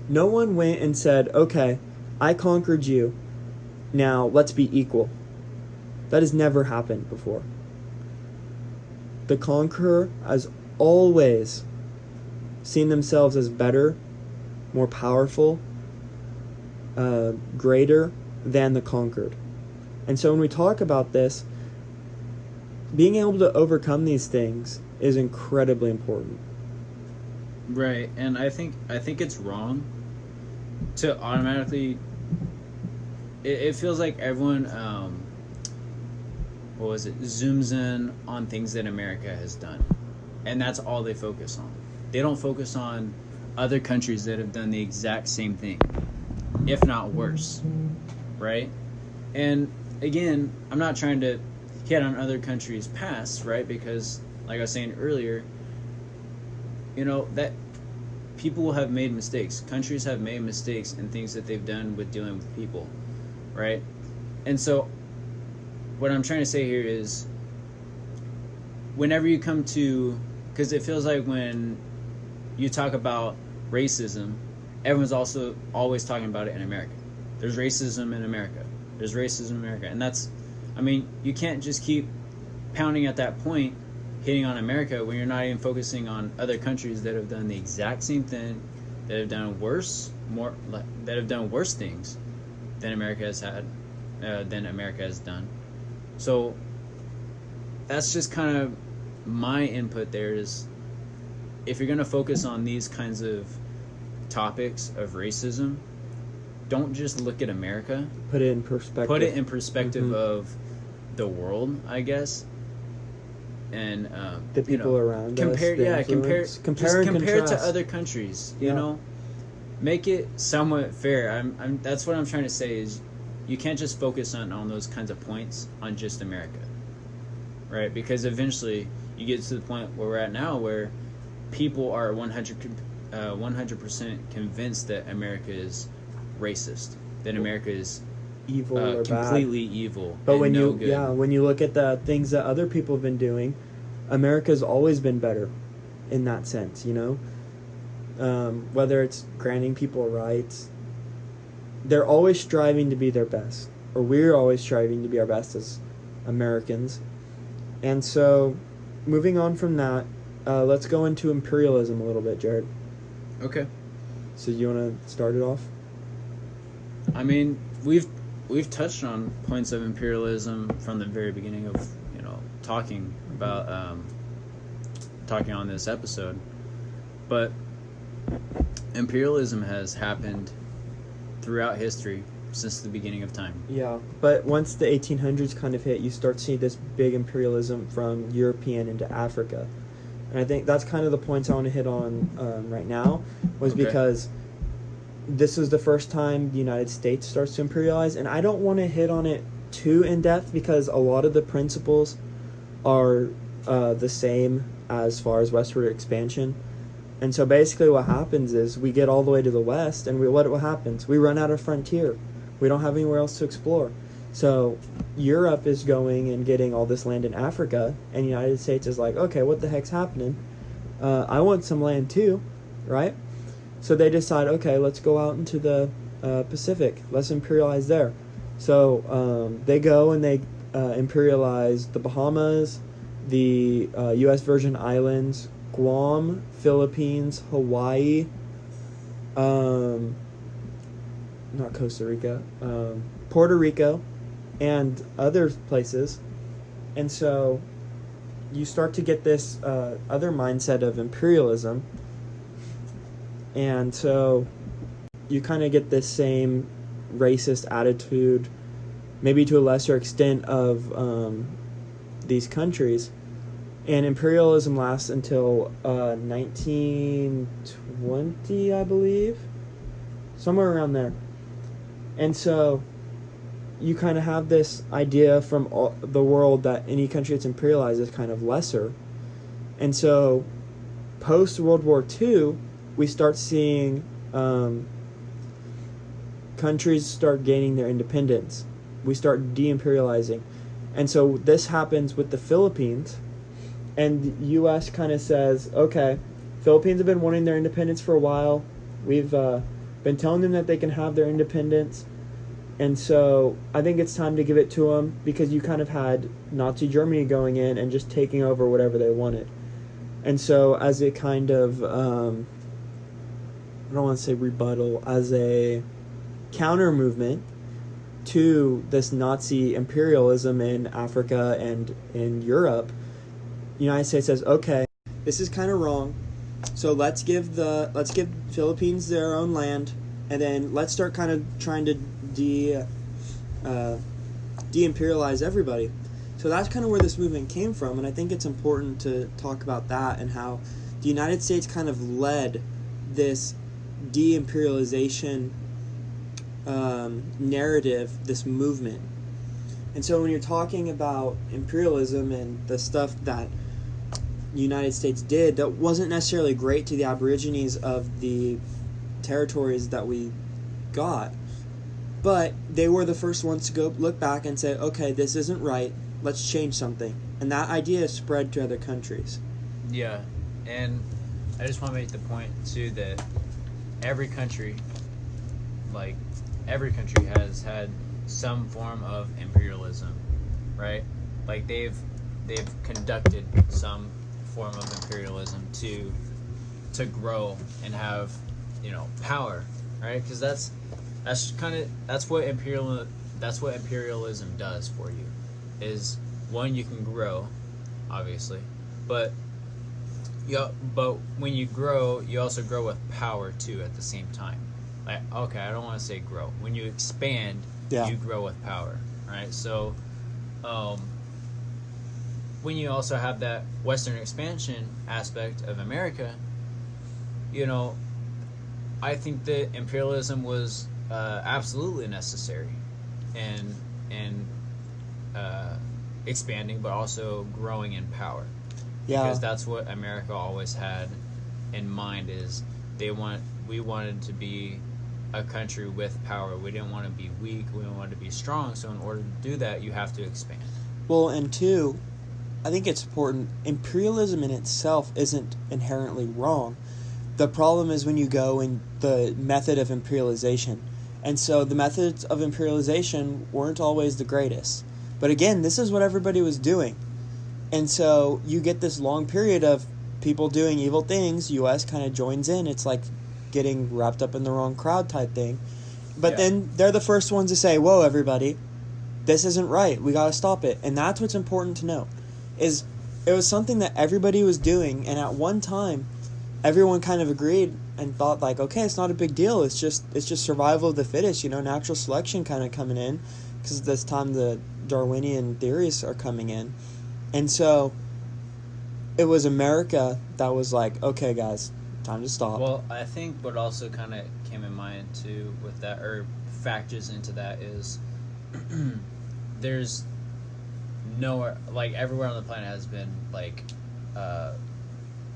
No one went and said, okay, I conquered you, now let's be equal. That has never happened before. The conqueror has always seen themselves as better, more powerful, greater than the conquered. And so when we talk about this, being able to overcome these things is incredibly important. Right, and I think it's wrong to automatically. It feels like everyone, zooms in on things that America has done, and that's all they focus on. They don't focus on other countries that have done the exact same thing, if not worse, right? And again, I'm not trying to hit on other countries' past, right? Because, like I was saying earlier, that people have made mistakes. Countries have made mistakes in things that they've done with dealing with people, right? And so what I'm trying to say here is, whenever you come to, because it feels like when you talk about racism, everyone's also always talking about it in America. There's racism in America. There's racism in America. And that's, you can't just keep pounding at that point, hitting on America, when you're not even focusing on other countries that have done the exact same thing, that have done worse things than America has done. So that's just kind of my input there, is if you're going to focus on these kinds of topics of racism, don't just look at America. Put it in perspective. Put it in perspective Mm-hmm. of the world, I guess. And the people around compare, us. Compare and to contrast. other countries. Yeah. Make it somewhat fair. That's what I'm trying to say, is you can't just focus on those kinds of points on just America, right? Because eventually you get to the point where we're at now, where people are 100% convinced that America is racist, that America is evil or completely bad. evil. But and when no you good. when you look at the things that other people have been doing, America's always been better in that sense, whether it's granting people rights, they're always striving to be their best, or we're always striving to be our best as Americans. And so, moving on from that, let's go into imperialism a little bit, Jared. Okay. So you want to start it off? I mean, we've touched on points of imperialism from the very beginning of talking about talking on this episode, but imperialism has happened throughout history since the beginning of time. Yeah, but once the 1800s kind of hit, you start seeing this big imperialism from European into Africa. And I think that's kind of the points I want to hit on right now, was because this was the first time the United States starts to imperialize. And I don't want to hit on it too in-depth because a lot of the principles are the same as far as westward expansion. And so basically what happens is we get all the way to the west, and what happens? We run out of frontier. We don't have anywhere else to explore. So Europe is going and getting all this land in Africa, and the United States is like, okay, what the heck's happening? I want some land too, right? So they decide, okay, let's go out into the Pacific. Let's imperialize there. So they go and they imperialize the Bahamas, the U.S. Virgin Islands, Guam, Philippines, Hawaii, not Costa Rica, Puerto Rico, and other places. And so you start to get this other mindset of imperialism. And so you kind of get this same racist attitude, maybe to a lesser extent, of these countries. And imperialism lasts until 1920, I believe. Somewhere around there. And so you kind of have this idea from the world that any country that's imperialized is kind of lesser. And so post-World War II, we start seeing countries start gaining their independence. We start de-imperializing. And so this happens with the Philippines. And the U.S. kind of says, okay, Philippines have been wanting their independence for a while. We've been telling them that they can have their independence. And so I think it's time to give it to them, because you kind of had Nazi Germany going in and just taking over whatever they wanted. And so as a kind of, I don't want to say rebuttal, as a counter movement to this Nazi imperialism in Africa and in Europe, the United States says, okay, this is kind of wrong, so let's give Philippines their own land, and then let's start kind of trying to de-imperialize everybody. So that's kind of where this movement came from, and I think it's important to talk about that and how the United States kind of led this de-imperialization narrative, this movement. And so when you're talking about imperialism and the stuff that the United States did that wasn't necessarily great to the Aborigines of the territories that we got, but they were the first ones to go look back and say, okay, this isn't right, let's change something. And that idea spread to other countries. Yeah, and I just want to make the point too that every country has had some form of imperialism, right? Like they've conducted some form of imperialism to grow and have power, right? Because that's what imperialism does for you. Is one, you can grow, obviously, but when you grow, you also grow with power too at the same time. Like, okay, I don't want to say grow. When you expand, you grow with power, right? So, when you also have that Western expansion aspect of America, I think that imperialism was absolutely necessary in expanding, but also growing in power. Yeah. Because that's what America always had in mind, is we wanted to be a country with power. We didn't want to be weak. We didn't want to be strong. So in order to do that, you have to expand. Well, and two, I think it's important, imperialism in itself isn't inherently wrong. The problem is when you go in the method of imperialization And so the methods of imperialization weren't always the greatest. But again, this is what everybody was doing. And so you get this long period of people doing evil things. U.S. kind of joins in. It's like getting wrapped up in the wrong crowd type thing. But then they're the first ones to say, whoa, everybody, this isn't right. We got to stop it. And that's what's important to note, is it was something that everybody was doing. And at one time, everyone kind of agreed and thought like, okay, it's not a big deal. It's just survival of the fittest, natural selection kind of coming in, because this time the Darwinian theories are coming in. And so it was America that was like, okay, guys, time to stop. Well, I think what also kind of came in mind too with that, or factors into that, is there's nowhere, like everywhere on the planet has been like, what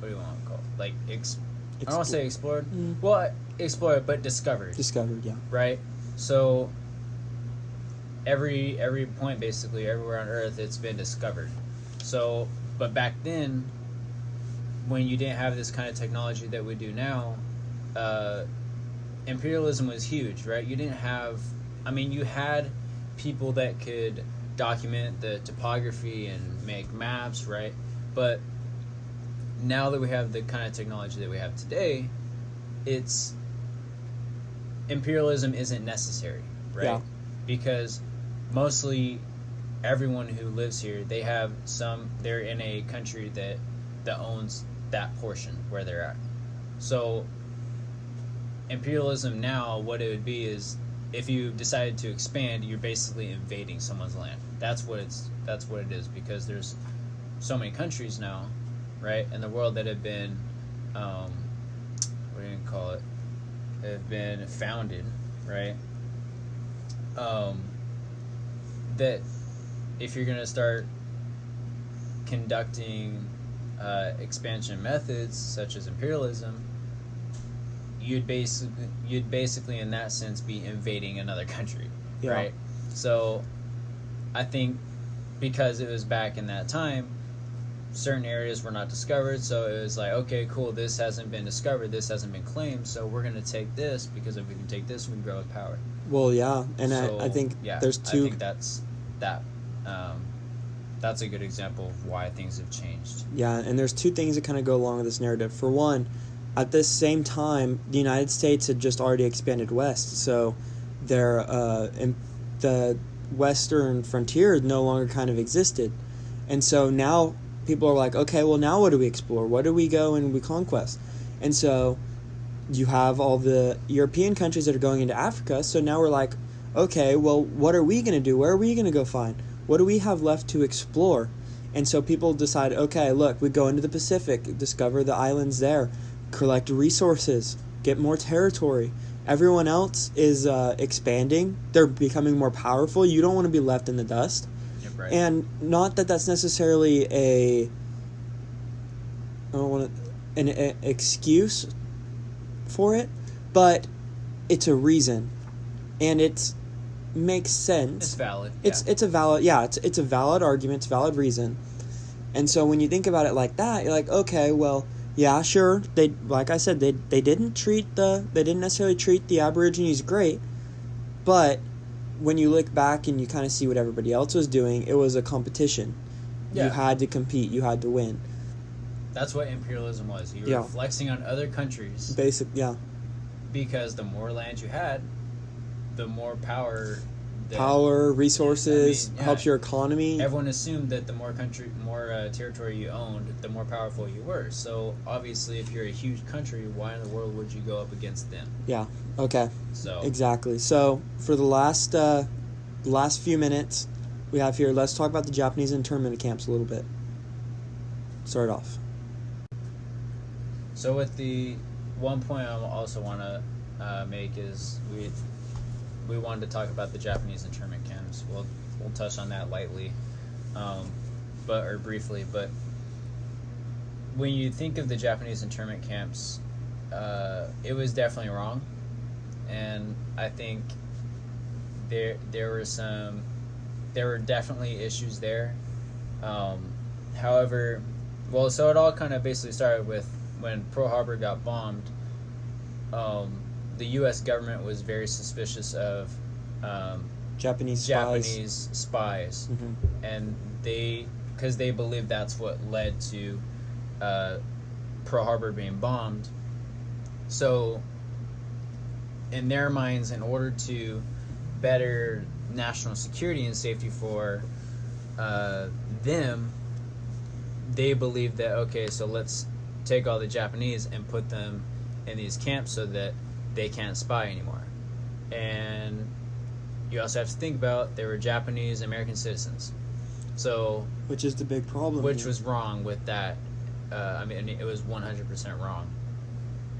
do you want to call it? Like, I don't want to say explored. Well, explored, but discovered. Discovered, yeah. Right? So every point, basically, everywhere on Earth, it's been discovered. So, but back then, when you didn't have this kind of technology that we do now, imperialism was huge, right? You didn't have, you had people that could document the topography and make maps, right? But now that we have the kind of technology that we have today, imperialism isn't necessary, right? Yeah. Because mostly everyone who lives here, they're in a country that owns that portion where they're at. So imperialism now, what it would be is, if you decided to expand, you're basically invading someone's land. That's what it is, because there's so many countries now, right, in the world that have been, what do you call it? Have been founded, right? That if you're gonna start conducting expansion methods such as imperialism, you'd basically in that sense be invading another country, right? So I think because it was back in that time, certain areas were not discovered, so it was like, okay, cool, this hasn't been discovered, this hasn't been claimed, so we're going to take this, because if we can take this, we can grow with power. Well, yeah, and so, I think there's two... I think that's a good example of why things have changed. Yeah, and there's two things that kind of go along with this narrative. For one, at this same time, the United States had just already expanded west, so the western frontier no longer kind of existed. And so now people are like, okay, well, now what do we explore? What do we go and we conquest? And so you have all the European countries that are going into Africa, so now we're like, okay, well, what are we going to do? Where are we going to go find? What do we have left to explore? And so people decide, okay, look, we go into the Pacific, discover the islands there, collect resources, get more territory. Everyone else is expanding. They're becoming more powerful. You don't want to be left in the dust. Yep, right. And not that that's necessarily an excuse for it, but it's a reason, and it makes sense. It's valid. It's a valid it's a valid argument. It's a valid reason. And so when you think about it like that, you're like, okay, well, yeah, sure. They, like I said, they didn't necessarily treat the Aborigines great, but when you look back and you kind of see what everybody else was doing, it was a competition. Yeah. You had to compete. You had to win. That's what imperialism was. You were flexing on other countries. Because the more land you had, the more power, resources, helps your economy. Everyone assumed that the more territory you owned, the more powerful you were. So obviously, if you're a huge country, why in the world would you go up against them? Yeah. Okay. So exactly. So for the last few minutes we have here, let's talk about the Japanese internment camps a little bit. Start off. So with the one point I also want to make is we wanted to talk about the Japanese internment camps. We'll touch on that lightly, or briefly. But when you think of the Japanese internment camps, it was definitely wrong, and I think there were definitely issues there. However, so it all kind of basically started with when Pearl Harbor got bombed. the U.S. government was very suspicious of Japanese spies, Mhm. and because they believed that's what led to Pearl Harbor being bombed. So, in their minds, in order to better national security and safety for them, they believed that, okay, so let's take all the Japanese and put them in these camps so that they can't spy anymore. And you also have to think about they were Japanese American citizens. So, which is the big problem. Which here. was wrong with that. I mean, it was 100% wrong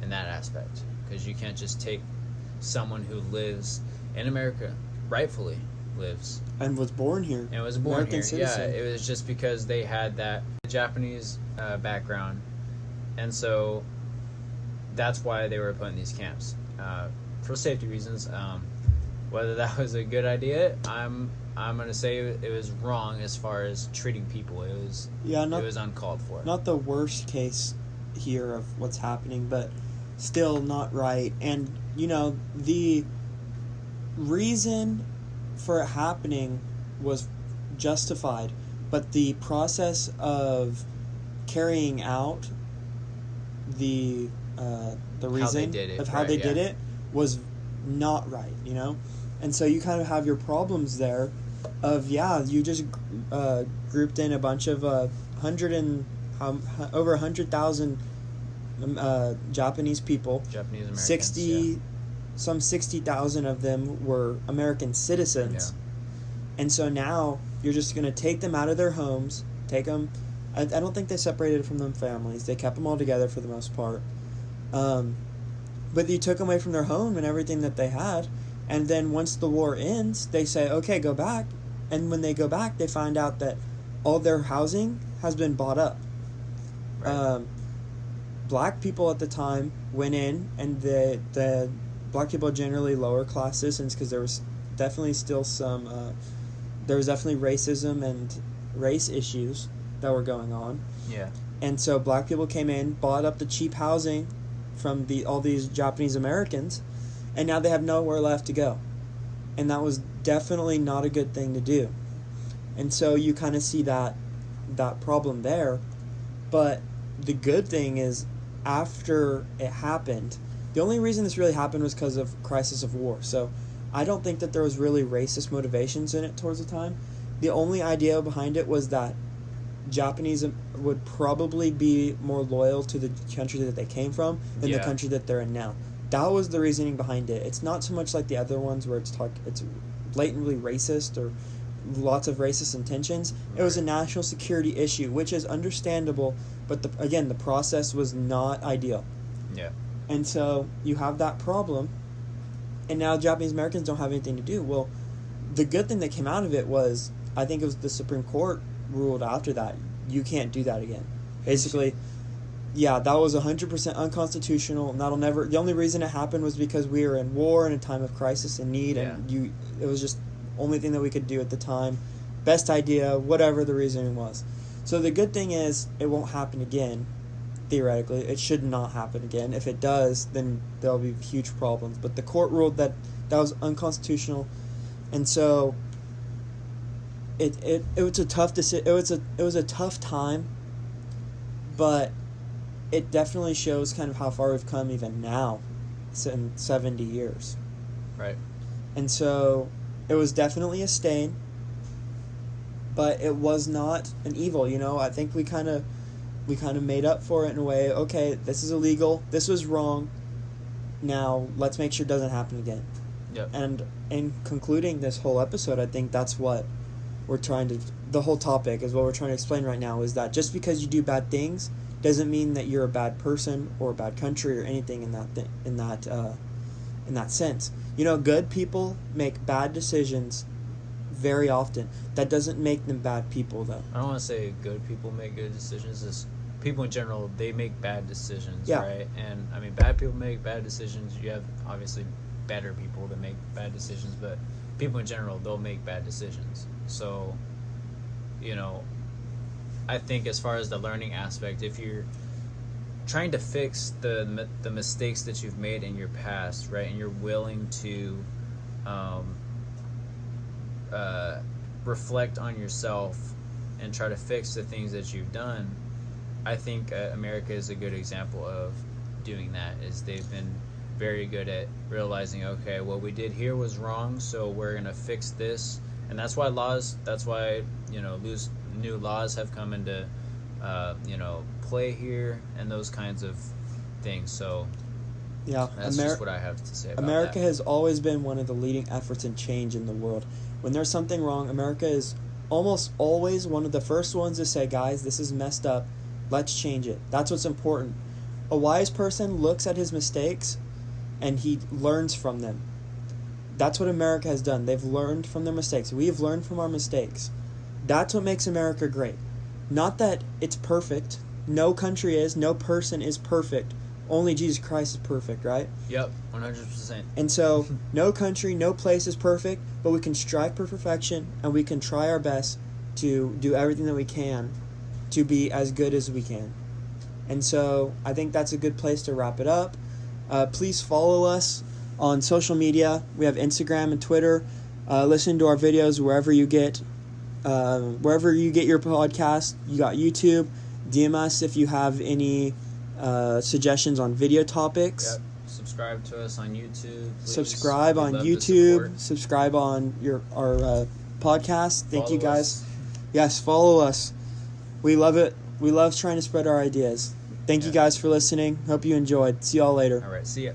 in that aspect. Because you can't just take someone who lives in America, rightfully lives. And was born here. And was born American here. citizen. Yeah, it was just because they had that Japanese background. And so that's why they were put in these camps. For safety reasons. Whether that was a good idea, I'm going to say it was wrong as far as treating people. It was uncalled for. Not the worst case here of what's happening, but still not right. And, the reason for it happening was justified, but the process of carrying out the reason how they did it was not right, And so you kind of have your problems there of, you just grouped in a bunch of over 100,000 Japanese people. Japanese Americans. 60,000 of them were American citizens. Yeah. And so now you're just going to take them out of their homes, take them. I don't think they separated from them families. They kept them all together for the most part. But you took them away from their home and everything that they had. And then once the war ends, they say, okay, go back. And when they go back, they find out that all their housing has been bought up. Right. Black people at the time went in, and the black people are generally lower class citizens because there was definitely still there was definitely racism and race issues that were going on. Yeah. And so black people came in, bought up the cheap housing from all these Japanese Americans, and now they have nowhere left to go. And that was definitely not a good thing to do. And so you kind of see that problem there. But the good thing is, after it happened, the only reason this really happened was because of crisis of war. So I don't think that there was really racist motivations in it towards the time. The only idea behind it was that Japanese would probably be more loyal to the country that they came from than the country that they're in now. That was the reasoning behind it. It's not so much like the other ones where it's blatantly racist or lots of racist intentions. It was a national security issue, which is understandable, but the process was not ideal. Yeah. And so you have that problem, and now Japanese Americans don't have anything to do. Well, the good thing that came out of it was, I think it was the Supreme Court ruled after that, you can't do that again. Basically, that was 100% unconstitutional, and the only reason it happened was because we were in war in a time of crisis and need, and it was just the only thing that we could do at the time. Best idea, whatever the reasoning was. So the good thing is, it won't happen again. Theoretically, it should not happen again. If it does, then there'll be huge problems. But the court ruled that was unconstitutional, and so it was a tough decision. It was a tough time, but it definitely shows kind of how far we've come even now, in 70 years. Right. And so it was definitely a stain, but it was not an evil. I think we kind of made up for it in a way. Okay, this is illegal. This was wrong. Now let's make sure it doesn't happen again. Yep. And in concluding this whole episode, I think that's what we're the whole topic is what we're trying to explain right now, is that just because you do bad things doesn't mean that you're a bad person or a bad country or anything in that sense. Good people make bad decisions very often. That doesn't make them bad people, though. I don't want to say good people make good decisions. It's people in general, they make bad decisions, Yeah. right? And, I mean, bad people make bad decisions. You have, obviously, better people that make bad decisions, but people in general, they'll make bad decisions. So, I think as far as the learning aspect, if you're trying to fix the mistakes that you've made in your past, right? And you're willing to reflect on yourself and try to fix the things that you've done. I think America is a good example of doing that. Is they've been very good at realizing, okay, what we did here was wrong, so we're gonna fix this. And that's why new laws have come into play here, and those kinds of things. So yeah, that's just what I have to say about America that. has always been one of the leading efforts in change in the world. When there's something wrong, America is almost always one of the first ones to say, guys, this is messed up, let's change it. That's what's important. A wise person looks at his mistakes and he learns from them. That's what America has done. They've learned from their mistakes. We've learned from our mistakes. That's what makes America great. Not that it's perfect. No country is. No person is perfect. Only Jesus Christ is perfect, right? Yep, 100%. And so, no country, no place is perfect, but we can strive for perfection, and we can try our best to do everything that we can to be as good as we can. And so, I think that's a good place to wrap it up. Please follow us on social media. We have Instagram and Twitter. Listen to our videos wherever you get your podcast. You got YouTube. DM us if you have any suggestions on video topics. Yep. Subscribe to us on YouTube. Please. Subscribe on YouTube. Subscribe on our podcast. Thank you guys. Yes, follow us. We love it. We love trying to spread our ideas. Thank you guys for listening. Hope you enjoyed. See y'all later. All right. See ya.